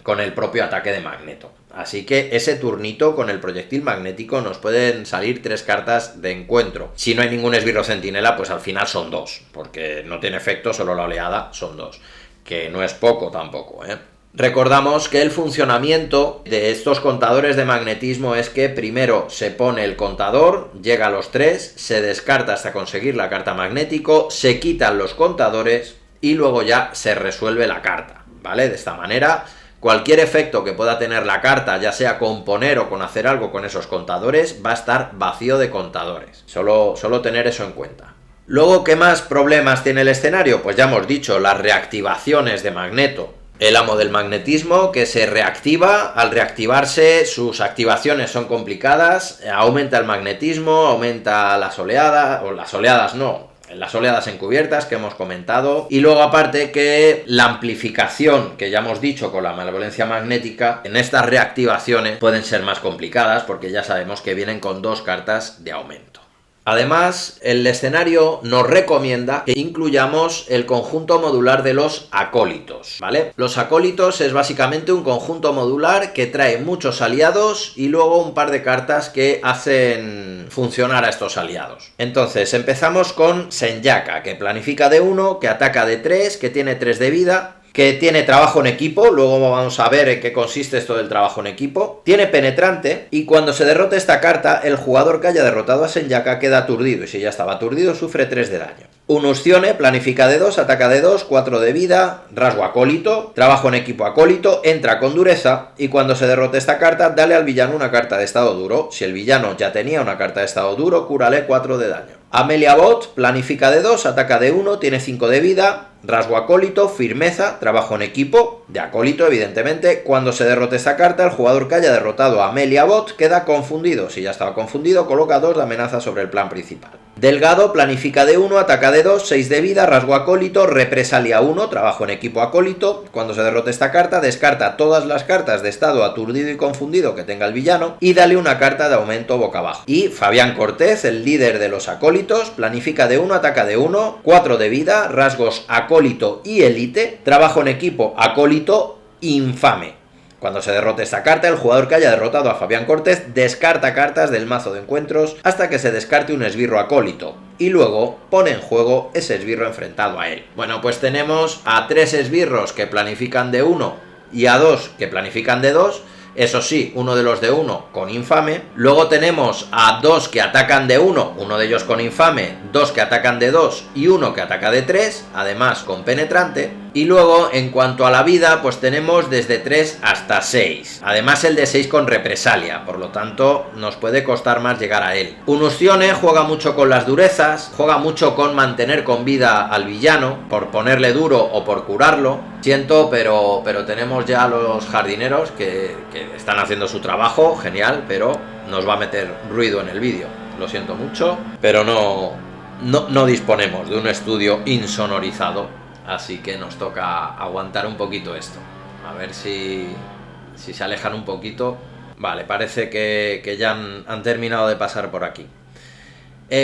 con el propio ataque de Magneto. Así que ese turnito con el proyectil magnético nos pueden salir 3 cartas de encuentro. Si no hay ningún esbirro centinela, pues al final son 2, porque no tiene efecto, solo la oleada son 2, que no es poco tampoco, ¿eh? Recordamos que el funcionamiento de estos contadores de magnetismo es que primero se pone el contador, llega a los 3, se descarta hasta conseguir la carta magnético, se quitan los contadores y luego ya se resuelve la carta, ¿vale? De esta manera, cualquier efecto que pueda tener la carta, ya sea con poner o con hacer algo con esos contadores, va a estar vacío de contadores. Solo tener eso en cuenta. Luego, ¿qué más problemas tiene el escenario? Pues ya hemos dicho, las reactivaciones de Magneto. El amo del magnetismo que se reactiva, al reactivarse sus activaciones son complicadas, aumenta el magnetismo, aumenta las oleadas, o las oleadas no, las oleadas encubiertas que hemos comentado, y luego aparte que la amplificación que ya hemos dicho con la malevolencia magnética, en estas reactivaciones pueden ser más complicadas porque ya sabemos que vienen con 2 cartas de aumento. Además, el escenario nos recomienda que incluyamos el conjunto modular de los acólitos, ¿vale? Los acólitos es básicamente un conjunto modular que trae muchos aliados y luego un par de cartas que hacen funcionar a estos aliados. Entonces, empezamos con Senjaka, que planifica de 1, que ataca de 3, que tiene 3 de vida, que tiene trabajo en equipo, luego vamos a ver en qué consiste esto del trabajo en equipo, tiene penetrante, y cuando se derrote esta carta, el jugador que haya derrotado a Senjaka queda aturdido, y si ya estaba aturdido, sufre 3 de daño. Unuscione, planifica de 2, ataca de 2, 4 de vida, rasgo acólito, trabajo en equipo acólito, entra con dureza, y cuando se derrote esta carta, dale al villano una carta de estado duro. Si el villano ya tenía una carta de estado duro, cúrale 4 de daño. Amelia Bot, planifica de 2, ataca de 1, tiene 5 de vida, rasgo acólito, firmeza, trabajo en equipo, de acólito evidentemente. Cuando se derrote esta carta, el jugador que haya derrotado a Amelia Bot queda confundido. Si ya estaba confundido, coloca 2 de amenaza sobre el plan principal. Delgado, planifica de 1, ataca de 2, 6 de vida, rasgo acólito, represalia 1, trabajo en equipo acólito. Cuando se derrote esta carta, descarta todas las cartas de estado aturdido y confundido que tenga el villano y dale una carta de aumento boca abajo. Y Fabián Cortez, el líder de los acólitos, planifica de 1, ataca de 1, 4 de vida, rasgos acólito y élite, trabajo en equipo acólito infame. Cuando se derrote esta carta, el jugador que haya derrotado a Fabián Cortez descarta cartas del mazo de encuentros hasta que se descarte un esbirro acólito y luego pone en juego ese esbirro enfrentado a él. Bueno, pues tenemos a 3 esbirros que planifican de 1 y a 2 que planifican de 2. Eso sí, uno de los de 1 con infame. Luego tenemos a 2 que atacan de 1, uno de ellos con infame, 2 que atacan de 2 y 1 que ataca de 3, además con penetrante. Y luego, en cuanto a la vida, pues tenemos desde 3 hasta 6. Además el de 6 con represalia, por lo tanto nos puede costar más llegar a él. Unuscione juega mucho con las durezas, juega mucho con mantener con vida al villano, por ponerle duro o por curarlo. Siento, pero tenemos ya los jardineros que están haciendo su trabajo, genial, pero nos va a meter ruido en el vídeo. Lo siento mucho, pero no disponemos de un estudio insonorizado. Así que nos toca aguantar un poquito esto. A ver si se alejan un poquito. Vale, parece que ya han terminado de pasar por aquí.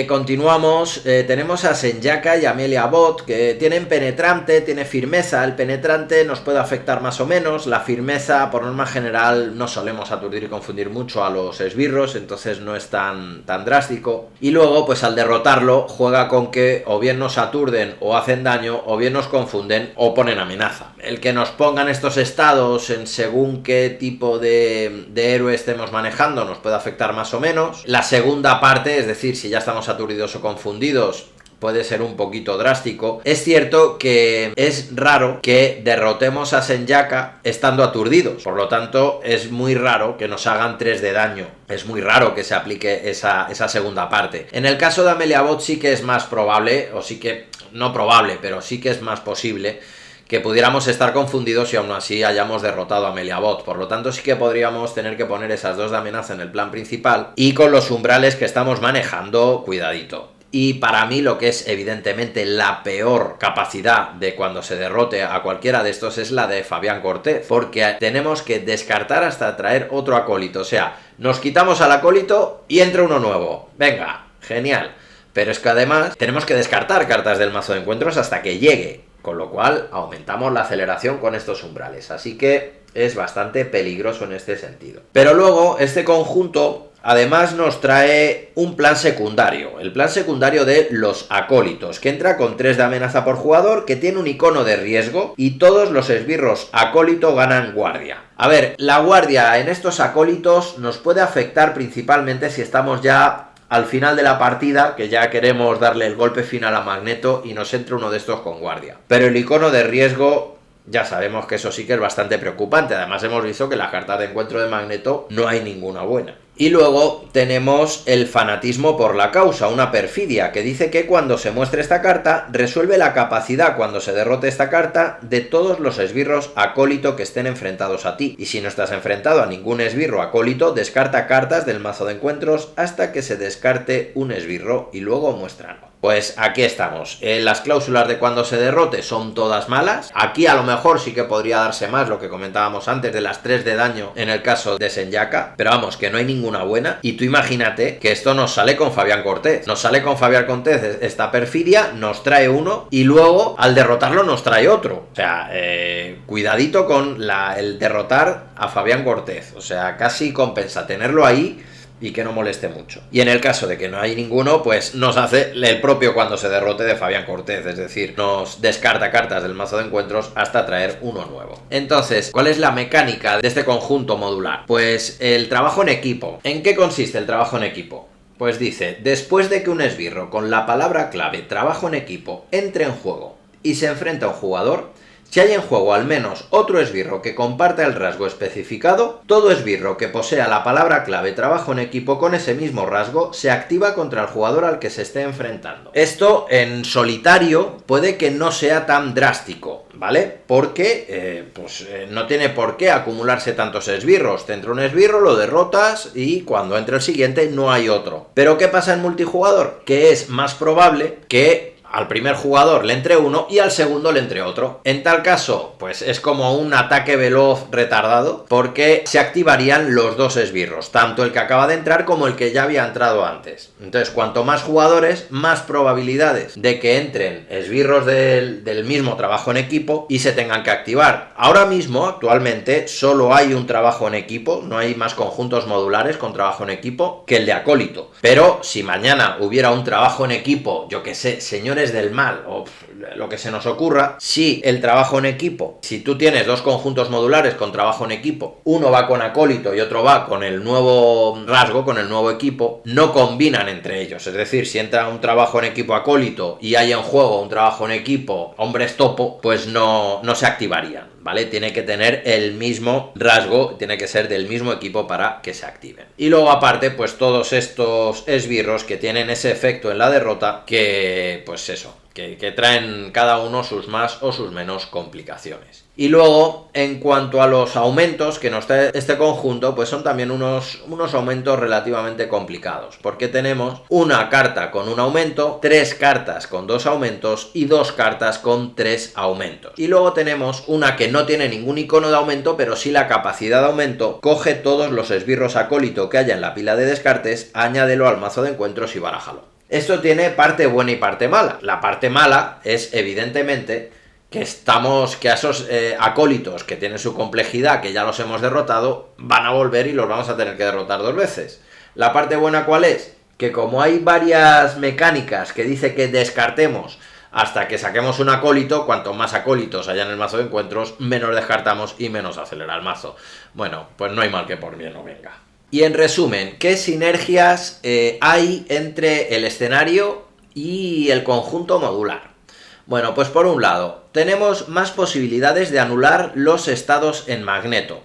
Continuamos, tenemos a Senjaka y a Amelia Bot que tienen penetrante, tiene firmeza. El penetrante nos puede afectar más o menos, la firmeza por norma general no solemos aturdir y confundir mucho a los esbirros, entonces no es tan drástico. Y luego pues al derrotarlo juega con que o bien nos aturden o hacen daño, o bien nos confunden o ponen amenaza. El que nos pongan estos estados en según qué tipo de héroe estemos manejando nos puede afectar más o menos. La segunda parte, es decir, si ya estamos aturdidos o confundidos, puede ser un poquito drástico. Es cierto que es raro que derrotemos a Senjaka estando aturdidos, por lo tanto es muy raro que nos hagan 3 de daño, es muy raro que se aplique esa segunda parte. En el caso de Amelia Bot sí que es más probable, o sí que, no probable, pero sí que es más posible que pudiéramos estar confundidos y aún así hayamos derrotado a Amelia Bot. Por lo tanto sí que podríamos tener que poner esas 2 de amenaza en el plan principal y con los umbrales que estamos manejando, cuidadito. Y para mí lo que es evidentemente la peor capacidad de cuando se derrote a cualquiera de estos es la de Fabián Cortez, porque tenemos que descartar hasta traer otro acólito, o sea, nos quitamos al acólito y entra uno nuevo. Venga, genial. Pero es que además tenemos que descartar cartas del mazo de encuentros hasta que llegue, con lo cual aumentamos la aceleración con estos umbrales, así que es bastante peligroso en este sentido. Pero luego este conjunto además nos trae un plan secundario, el plan secundario de los acólitos, que entra con 3 de amenaza por jugador, que tiene un icono de riesgo y todos los esbirros acólito ganan guardia. A ver, la guardia en estos acólitos nos puede afectar principalmente si estamos ya al final de la partida, que ya queremos darle el golpe final a Magneto y nos entra uno de estos con guardia. Pero el icono de riesgo, ya sabemos que eso sí que es bastante preocupante. Además hemos visto que en las cartas de encuentro de Magneto no hay ninguna buena. Y luego tenemos el fanatismo por la causa, una perfidia, que dice que cuando se muestre esta carta, resuelve la capacidad cuando se derrote esta carta de todos los esbirros acólito que estén enfrentados a ti. Y si no estás enfrentado a ningún esbirro acólito, descarta cartas del mazo de encuentros hasta que se descarte un esbirro y luego muéstralo. Pues aquí estamos. Las cláusulas de cuando se derrote son todas malas. Aquí a lo mejor sí que podría darse más lo que comentábamos antes de las 3 de daño en el caso de Senyaka, pero vamos, que no hay ninguna buena. Y tú imagínate que esto nos sale con Fabián Cortés. Nos sale con Fabián Cortés esta perfidia, nos trae uno y luego al derrotarlo nos trae otro. O sea, cuidadito con el derrotar a Fabián Cortés. O sea, casi compensa tenerlo ahí y que no moleste mucho. Y en el caso de que no hay ninguno, pues nos hace el propio cuando se derrote de Fabián Cortés, es decir, nos descarta cartas del mazo de encuentros hasta traer uno nuevo. Entonces, ¿cuál es la mecánica de este conjunto modular? Pues el trabajo en equipo. ¿En qué consiste el trabajo en equipo? Pues dice, después de que un esbirro con la palabra clave trabajo en equipo entre en juego y se enfrenta a un jugador, si hay en juego al menos otro esbirro que comparta el rasgo especificado, todo esbirro que posea la palabra clave trabajo en equipo con ese mismo rasgo se activa contra el jugador al que se esté enfrentando. Esto en solitario puede que no sea tan drástico, ¿vale? Porque no tiene por qué acumularse tantos esbirros. Te entra un esbirro, lo derrotas y cuando entre el siguiente no hay otro. Pero ¿qué pasa en multijugador? Que es más probable que al primer jugador le entre uno y al segundo le entre otro. En tal caso, pues es como un ataque veloz retardado, porque se activarían los dos esbirros, tanto el que acaba de entrar como el que ya había entrado antes. Entonces, cuanto más jugadores, más probabilidades de que entren esbirros del mismo trabajo en equipo y se tengan que activar. Ahora mismo, actualmente, solo hay un trabajo en equipo, no hay más conjuntos modulares con trabajo en equipo que el de acólito. Pero si mañana hubiera un trabajo en equipo, yo que sé, señores del mal o lo que se nos ocurra, si el trabajo en equipo, si tú tienes dos conjuntos modulares con trabajo en equipo, uno va con acólito y otro va con el nuevo rasgo, con el nuevo equipo, no combinan entre ellos. Es decir, si entra un trabajo en equipo acólito y hay en juego un trabajo en equipo hombres topo, pues no se activarían, ¿vale? Tiene que tener el mismo rasgo, tiene que ser del mismo equipo para que se activen. Y luego aparte, pues todos estos esbirros que tienen ese efecto en la derrota, que pues eso, que traen cada uno sus más o sus menos complicaciones. Y luego, en cuanto a los aumentos que nos trae este conjunto, pues son también unos aumentos relativamente complicados, porque tenemos una carta con un aumento, 3 cartas con 2 aumentos y 2 cartas con 3 aumentos. Y luego tenemos una que no tiene ningún icono de aumento, pero sí la capacidad de aumento, coge todos los esbirros acólito que haya en la pila de descartes, añádelo al mazo de encuentros y barájalo. Esto tiene parte buena y parte mala. La parte mala es, evidentemente, que a esos acólitos que tienen su complejidad, que ya los hemos derrotado, van a volver y los vamos a tener que derrotar 2 veces. La parte buena, ¿cuál es? Que como hay varias mecánicas que dice que descartemos hasta que saquemos un acólito, cuanto más acólitos haya en el mazo de encuentros, menos descartamos y menos acelera el mazo. Bueno, pues no hay mal que por bien no venga. Y en resumen, ¿qué sinergias hay entre el escenario y el conjunto modular? Bueno, pues por un lado, tenemos más posibilidades de anular los estados en Magneto.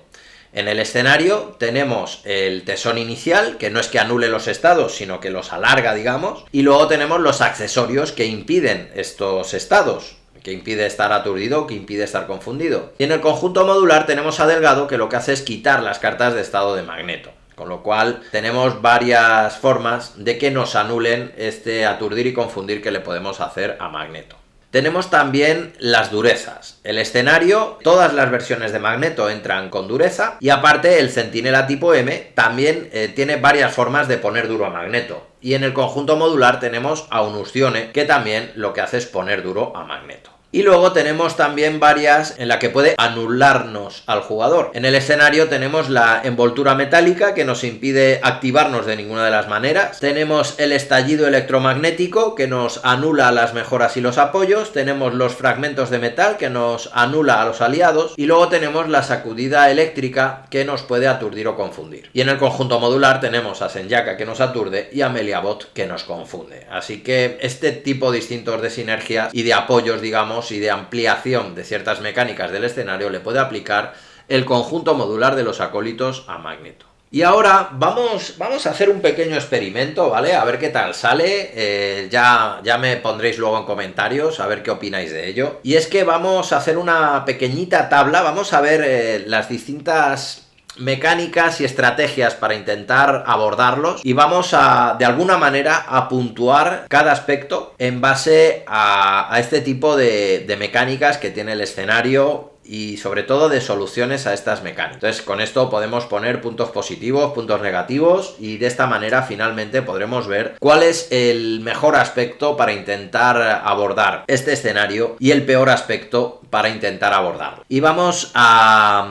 En el escenario tenemos el tesón inicial, que no es que anule los estados, sino que los alarga, digamos. Y luego tenemos los accesorios que impiden estos estados, que impide estar aturdido, que impide estar confundido. Y en el conjunto modular tenemos a Delgado, que lo que hace es quitar las cartas de estado de Magneto. Con lo cual tenemos varias formas de que nos anulen este aturdir y confundir que le podemos hacer a Magneto. Tenemos también las durezas. El escenario, todas las versiones de Magneto entran con dureza y aparte el Centinela tipo M también tiene varias formas de poner duro a Magneto. Y en el conjunto modular tenemos a Unuscione, que también lo que hace es poner duro a Magneto. Y luego tenemos también varias en la que puede anularnos al jugador. En el escenario tenemos la envoltura metálica que nos impide activarnos de ninguna de las maneras. Tenemos el estallido electromagnético que nos anula las mejoras y los apoyos. Tenemos los fragmentos de metal que nos anula a los aliados. Y luego tenemos la sacudida eléctrica que nos puede aturdir o confundir. Y en el conjunto modular tenemos a Senjaka que nos aturde y a Meliabot que nos confunde. Así que este tipo distintos de sinergias y de apoyos, digamos, y de ampliación de ciertas mecánicas del escenario le puede aplicar el conjunto modular de los acólitos a Magneto. Y ahora vamos a hacer un pequeño experimento, ¿vale? A ver qué tal sale, ya me pondréis luego en comentarios a ver qué opináis de ello. Y es que vamos a hacer una pequeñita tabla, vamos a ver las distintas mecánicas y estrategias para intentar abordarlos y vamos a, de alguna manera, a puntuar cada aspecto en base a este tipo de mecánicas que tiene el escenario y sobre todo de soluciones a estas mecánicas. Entonces con esto podemos poner puntos positivos, puntos negativos y de esta manera finalmente podremos ver cuál es el mejor aspecto para intentar abordar este escenario y el peor aspecto para intentar abordarlo. Y vamos a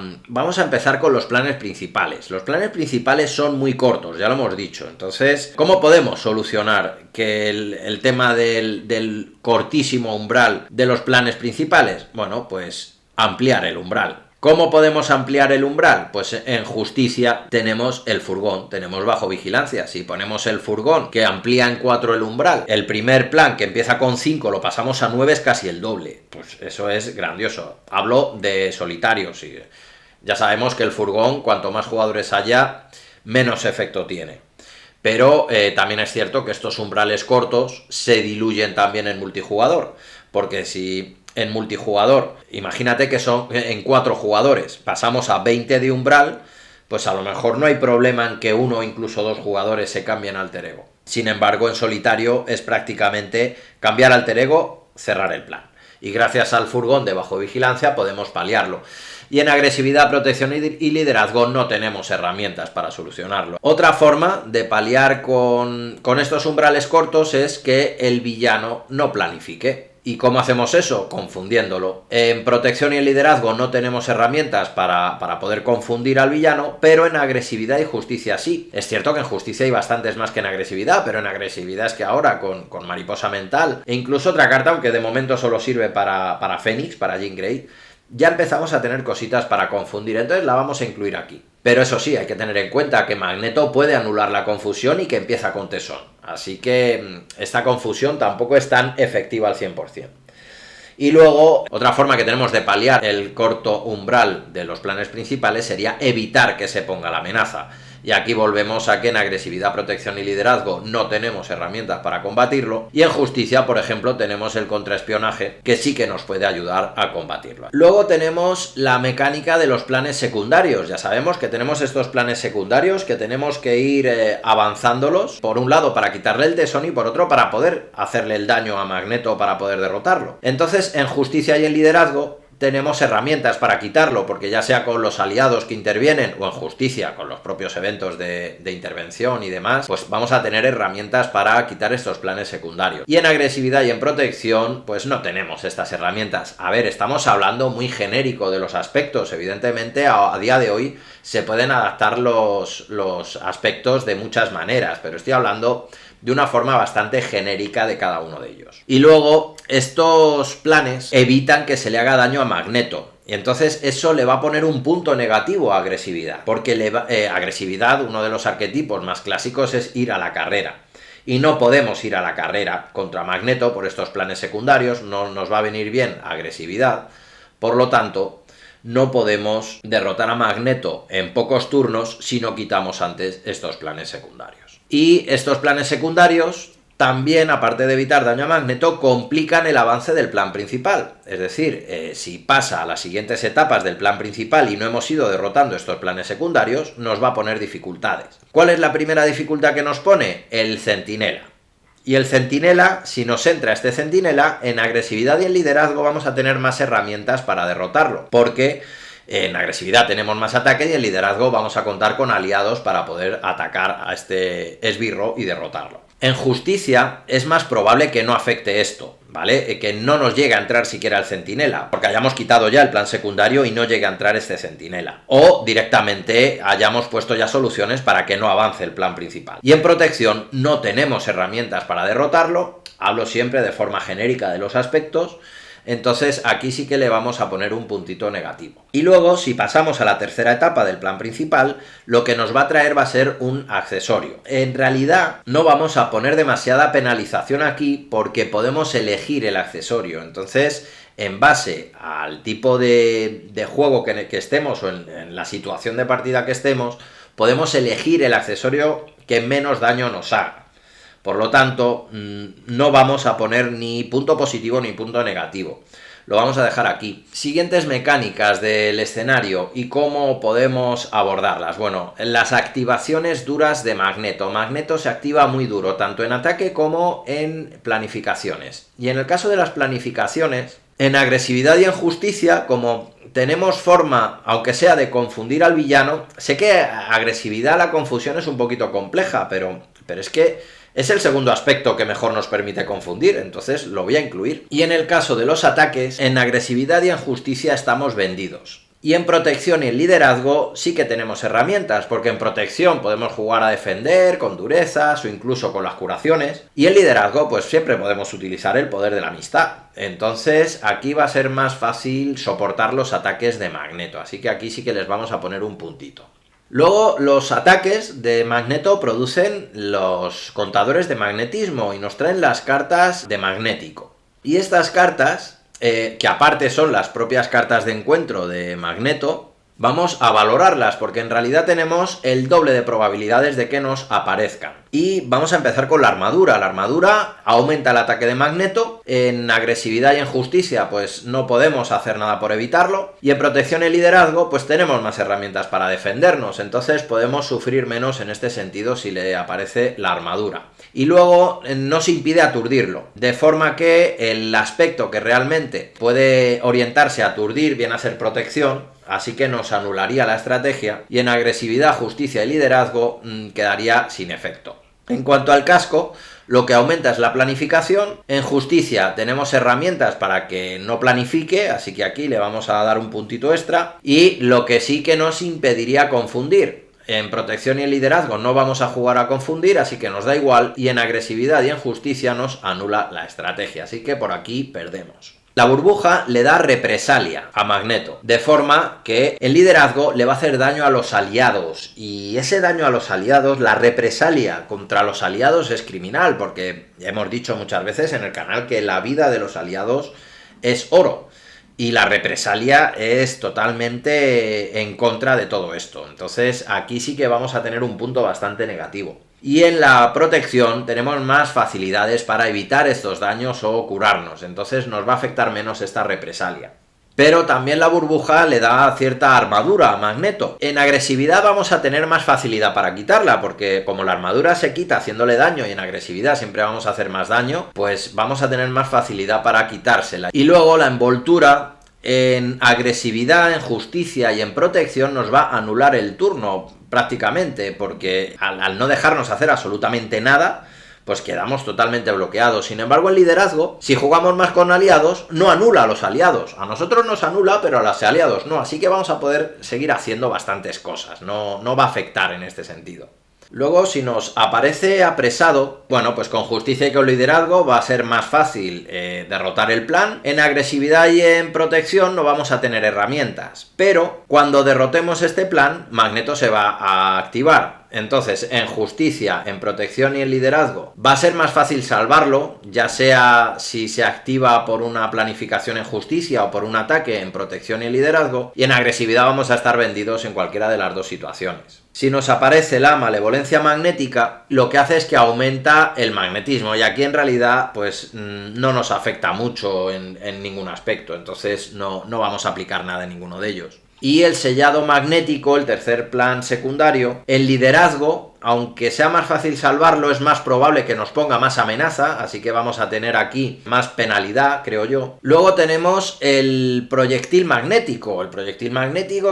empezar con los planes principales. Los planes principales son muy cortos, ya lo hemos dicho. Entonces, ¿cómo podemos solucionar que el tema del cortísimo umbral de los planes principales? Bueno, pues ampliar el umbral. ¿Cómo podemos ampliar el umbral? Pues en justicia tenemos el furgón, tenemos bajo vigilancia. Si ponemos el furgón que amplía en 4 el umbral, el primer plan que empieza con 5 lo pasamos a 9, es casi el doble. Pues eso es grandioso. Hablo de solitarios. Y ya sabemos que el furgón, cuanto más jugadores haya, menos efecto tiene. Pero también es cierto que estos umbrales cortos se diluyen también en multijugador. Porque si en multijugador, imagínate que son en 4 jugadores, pasamos a 20 de umbral, pues a lo mejor no hay problema en que 1 o incluso 2 jugadores se cambien alter ego. Sin embargo, en solitario es prácticamente cambiar alter ego, cerrar el plan. Y gracias al furgón de bajo vigilancia podemos paliarlo. Y en agresividad, protección y liderazgo no tenemos herramientas para solucionarlo. Otra forma de paliar con estos umbrales cortos es que el villano no planifique. ¿Y cómo hacemos eso? Confundiéndolo. En protección y en liderazgo no tenemos herramientas para poder confundir al villano, pero en agresividad y justicia sí. Es cierto que en justicia hay bastantes más que en agresividad, pero en agresividad es que ahora con mariposa mental, e incluso otra carta, aunque de momento solo sirve para Fénix, para Jean Grey, ya empezamos a tener cositas para confundir, entonces la vamos a incluir aquí. Pero eso sí, hay que tener en cuenta que Magneto puede anular la confusión y que empieza con tesón. Así que esta confusión tampoco es tan efectiva al 100%. Y luego, otra forma que tenemos de paliar el corto umbral de los planes principales sería evitar que se ponga la amenaza. Y aquí volvemos a que en agresividad, protección y liderazgo no tenemos herramientas para combatirlo. Y en justicia, por ejemplo, tenemos el contraespionaje, que sí que nos puede ayudar a combatirlo. Luego tenemos la mecánica de los planes secundarios. Ya sabemos que tenemos estos planes secundarios que tenemos que ir avanzándolos. Por un lado para quitarle el tesón y por otro para poder hacerle el daño a Magneto para poder derrotarlo. Entonces, en justicia y en liderazgo tenemos herramientas para quitarlo, porque ya sea con los aliados que intervienen o en justicia con los propios eventos de intervención y demás, pues vamos a tener herramientas para quitar estos planes secundarios. Y en agresividad y en protección, pues no tenemos estas herramientas. A ver, estamos hablando muy genérico de los aspectos. Evidentemente, a día de hoy se pueden adaptar los aspectos de muchas maneras, pero estoy hablando de una forma bastante genérica de cada uno de ellos. Y luego, estos planes evitan que se le haga daño a Magneto. Y entonces eso le va a poner un punto negativo a agresividad. Porque agresividad, uno de los arquetipos más clásicos, es ir a la carrera. Y no podemos ir a la carrera contra Magneto por estos planes secundarios. No nos va a venir bien agresividad. Por lo tanto, no podemos derrotar a Magneto en pocos turnos si no quitamos antes estos planes secundarios. Y estos planes secundarios también, aparte de evitar daño a Magneto, complican el avance del plan principal. Es decir, si pasa a las siguientes etapas del plan principal y no hemos ido derrotando estos planes secundarios, nos va a poner dificultades. ¿Cuál es la primera dificultad que nos pone? El Centinela. Y el centinela, si nos entra este centinela, en agresividad y en liderazgo vamos a tener más herramientas para derrotarlo, porque en agresividad tenemos más ataque y en liderazgo vamos a contar con aliados para poder atacar a este esbirro y derrotarlo. En justicia es más probable que no afecte esto, ¿vale? Que no nos llegue a entrar siquiera el centinela, porque hayamos quitado ya el plan secundario y no llegue a entrar este centinela. O directamente hayamos puesto ya soluciones para que no avance el plan principal. Y en protección no tenemos herramientas para derrotarlo, hablo siempre de forma genérica de los aspectos. Entonces aquí sí que le vamos a poner un puntito negativo. Y luego, si pasamos a la tercera etapa del plan principal, lo que nos va a traer va a ser un accesorio. En realidad no vamos a poner demasiada penalización aquí porque podemos elegir el accesorio. Entonces, en base al tipo de juego que estemos o en la situación de partida que estemos, podemos elegir el accesorio que menos daño nos haga. Por lo tanto, no vamos a poner ni punto positivo ni punto negativo. Lo vamos a dejar aquí. Siguientes mecánicas del escenario y cómo podemos abordarlas. Bueno, las activaciones duras de Magneto. Magneto se activa muy duro, tanto en ataque como en planificaciones. Y en el caso de las planificaciones, en agresividad y en justicia, como tenemos forma, aunque sea de confundir al villano, sé que agresividad, la confusión es un poquito compleja, pero es que es el segundo aspecto que mejor nos permite confundir, entonces lo voy a incluir. Y en el caso de los ataques, en agresividad y en justicia estamos vendidos. Y en protección y en liderazgo sí que tenemos herramientas, porque en protección podemos jugar a defender con durezas o incluso con las curaciones. Y en liderazgo pues siempre podemos utilizar el poder de la amistad. Entonces aquí va a ser más fácil soportar los ataques de Magneto, así que aquí sí que les vamos a poner un puntito. Luego, los ataques de Magneto producen los contadores de magnetismo y nos traen las cartas de magnético. Y estas cartas, que aparte son las propias cartas de encuentro de Magneto, vamos a valorarlas porque en realidad tenemos el doble de probabilidades de que nos aparezcan. Y vamos a empezar con la armadura. La armadura aumenta el ataque de Magneto. En agresividad y en justicia pues no podemos hacer nada por evitarlo. Y en protección y liderazgo pues tenemos más herramientas para defendernos. Entonces podemos sufrir menos en este sentido si le aparece la armadura. Y luego nos impide aturdirlo. De forma que el aspecto que realmente puede orientarse a aturdir viene a ser protección. Así que nos anularía la estrategia y en agresividad, justicia y liderazgo quedaría sin efecto. En cuanto al casco, lo que aumenta es la planificación. En justicia tenemos herramientas para que no planifique, así que aquí le vamos a dar un puntito extra. Y lo que sí que nos impediría confundir. En protección y en liderazgo no vamos a jugar a confundir, así que nos da igual. Y en agresividad y en justicia nos anula la estrategia, así que por aquí perdemos. La burbuja le da represalia a Magneto, de forma que el liderazgo le va a hacer daño a los aliados, y ese daño a los aliados, la represalia contra los aliados es criminal, porque hemos dicho muchas veces en el canal que la vida de los aliados es oro, y la represalia es totalmente en contra de todo esto. Entonces aquí sí que vamos a tener un punto bastante negativo. Y en la protección tenemos más facilidades para evitar estos daños o curarnos, entonces nos va a afectar menos esta represalia. Pero también la burbuja le da cierta armadura a Magneto. En agresividad vamos a tener más facilidad para quitarla, porque como la armadura se quita haciéndole daño y en agresividad siempre vamos a hacer más daño, pues vamos a tener más facilidad para quitársela. Y luego la envoltura en agresividad, en justicia y en protección nos va a anular el turno prácticamente, porque al no dejarnos hacer absolutamente nada, pues quedamos totalmente bloqueados. Sin embargo, en liderazgo, si jugamos más con aliados, no anula a los aliados. A nosotros nos anula, pero a los aliados no. Así que vamos a poder seguir haciendo bastantes cosas. No va a afectar en este sentido. Luego, si nos aparece apresado, bueno, pues con justicia y con liderazgo va a ser más fácil derrotar el plan. En agresividad y en protección no vamos a tener herramientas. Pero cuando derrotemos este plan, Magneto se va a activar. Entonces, en justicia, en protección y en liderazgo, va a ser más fácil salvarlo, ya sea si se activa por una planificación en justicia o por un ataque en protección y en liderazgo, y en agresividad vamos a estar vendidos en cualquiera de las dos situaciones. Si nos aparece la malevolencia magnética, lo que hace es que aumenta el magnetismo, y aquí en realidad pues no nos afecta mucho en ningún aspecto, entonces no vamos a aplicar nada en ninguno de ellos. Y el sellado magnético, el tercer plan secundario, el liderazgo, aunque sea más fácil salvarlo, es más probable que nos ponga más amenaza, así que vamos a tener aquí más penalidad, creo yo. Luego tenemos el proyectil magnético,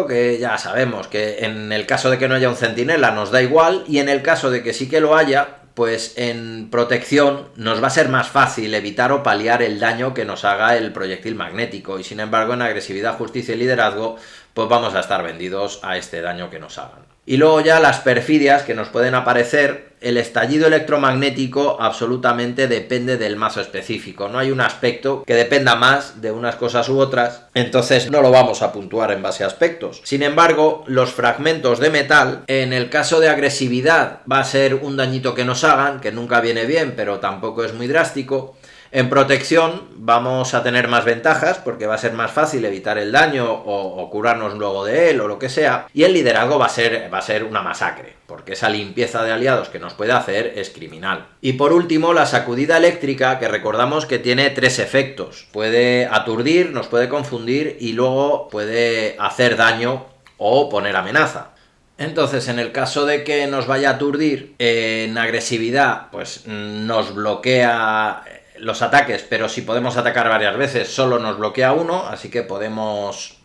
que ya sabemos que en el caso de que no haya un centinela nos da igual, y en el caso de que sí que lo haya, pues en protección nos va a ser más fácil evitar o paliar el daño que nos haga el proyectil magnético, y sin embargo en agresividad, justicia y liderazgo pues vamos a estar vendidos a este daño que nos hagan. Y luego ya las perfidias que nos pueden aparecer. El estallido electromagnético absolutamente depende del mazo específico, no hay un aspecto que dependa más de unas cosas u otras, entonces no lo vamos a puntuar en base a aspectos. Sin embargo, los fragmentos de metal, en el caso de agresividad va a ser un dañito que nos hagan, que nunca viene bien, pero tampoco es muy drástico. En protección vamos a tener más ventajas porque va a ser más fácil evitar el daño o curarnos luego de él o lo que sea. Y el liderazgo va a ser una masacre porque esa limpieza de aliados que nos puede hacer es criminal. Y por último, la sacudida eléctrica, que recordamos que tiene 3 efectos. Puede aturdir, nos puede confundir y luego puede hacer daño o poner amenaza. Entonces, en el caso de que nos vaya a aturdir, en agresividad, pues nos bloquea los ataques, pero si podemos atacar varias veces, solo nos bloquea uno, así que podemos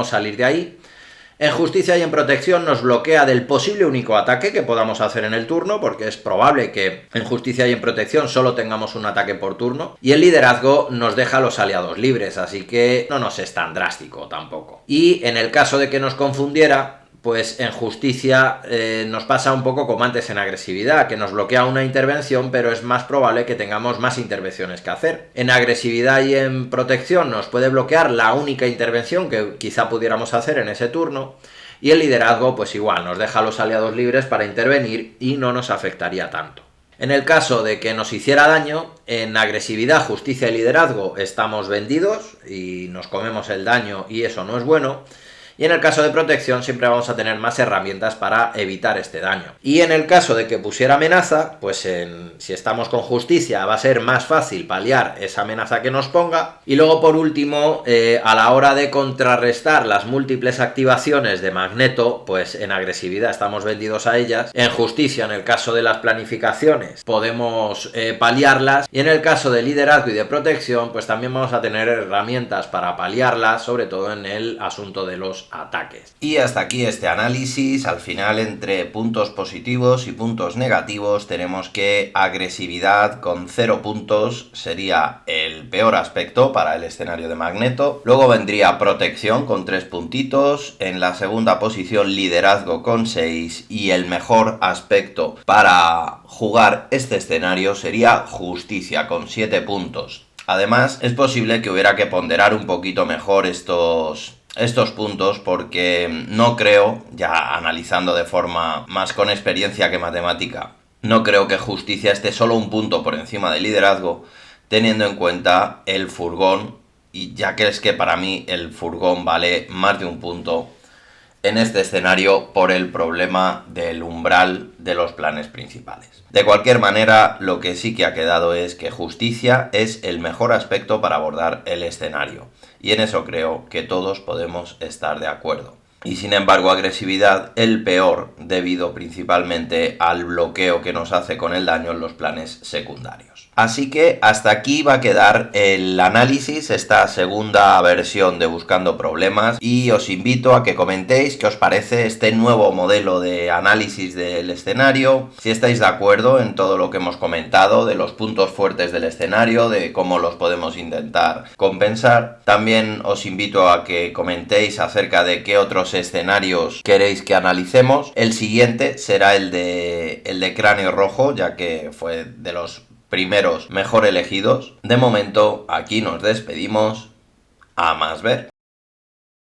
salir de ahí. En justicia y en protección nos bloquea del posible único ataque que podamos hacer en el turno, porque es probable que en justicia y en protección solo tengamos un ataque por turno. Y el liderazgo nos deja a los aliados libres, así que no nos es tan drástico tampoco. Y en el caso de que nos confundiera, pues en justicia nos pasa un poco como antes en agresividad, que nos bloquea una intervención, pero es más probable que tengamos más intervenciones que hacer. En agresividad y en protección nos puede bloquear la única intervención que quizá pudiéramos hacer en ese turno, y el liderazgo pues igual, nos deja a los aliados libres para intervenir y no nos afectaría tanto. En el caso de que nos hiciera daño, en agresividad, justicia y liderazgo estamos vendidos y nos comemos el daño y eso no es bueno. Y en el caso de protección siempre vamos a tener más herramientas para evitar este daño. Y en el caso de que pusiera amenaza, pues si estamos con justicia va a ser más fácil paliar esa amenaza que nos ponga. Y luego por último, a la hora de contrarrestar las múltiples activaciones de Magneto, pues en agresividad estamos vendidos a ellas. En justicia, en el caso de las planificaciones, podemos paliarlas. Y en el caso de liderazgo y de protección, pues también vamos a tener herramientas para paliarlas, sobre todo en el asunto de los ataques. Y hasta aquí este análisis. Al final, entre puntos positivos y puntos negativos, tenemos que agresividad con 0 puntos sería el peor aspecto para el escenario de Magneto. Luego vendría protección con 3 puntitos. En la segunda posición, liderazgo con 6. Y el mejor aspecto para jugar este escenario sería justicia con 7 puntos. Además, es posible que hubiera que ponderar un poquito mejor estos puntos porque no creo, ya analizando de forma más con experiencia que matemática, no creo que justicia esté solo un punto por encima de liderazgo, teniendo en cuenta el furgón, y ya que es que para mí el furgón vale más de un punto en este escenario por el problema del umbral de los planes principales. De cualquier manera, lo que sí que ha quedado es que justicia es el mejor aspecto para abordar el escenario, y en eso creo que todos podemos estar de acuerdo. Y sin embargo, agresividad el peor, debido principalmente al bloqueo que nos hace con el daño en los planes secundarios. Así que hasta aquí va a quedar el análisis, esta segunda versión de Buscando Problemas, y os invito a que comentéis qué os parece este nuevo modelo de análisis del escenario, si estáis de acuerdo en todo lo que hemos comentado, de los puntos fuertes del escenario, de cómo los podemos intentar compensar. También os invito a que comentéis acerca de qué otros escenarios queréis que analicemos. El siguiente será el de Cráneo Rojo, ya que fue de los primeros mejor elegidos. De momento, aquí nos despedimos. A más ver.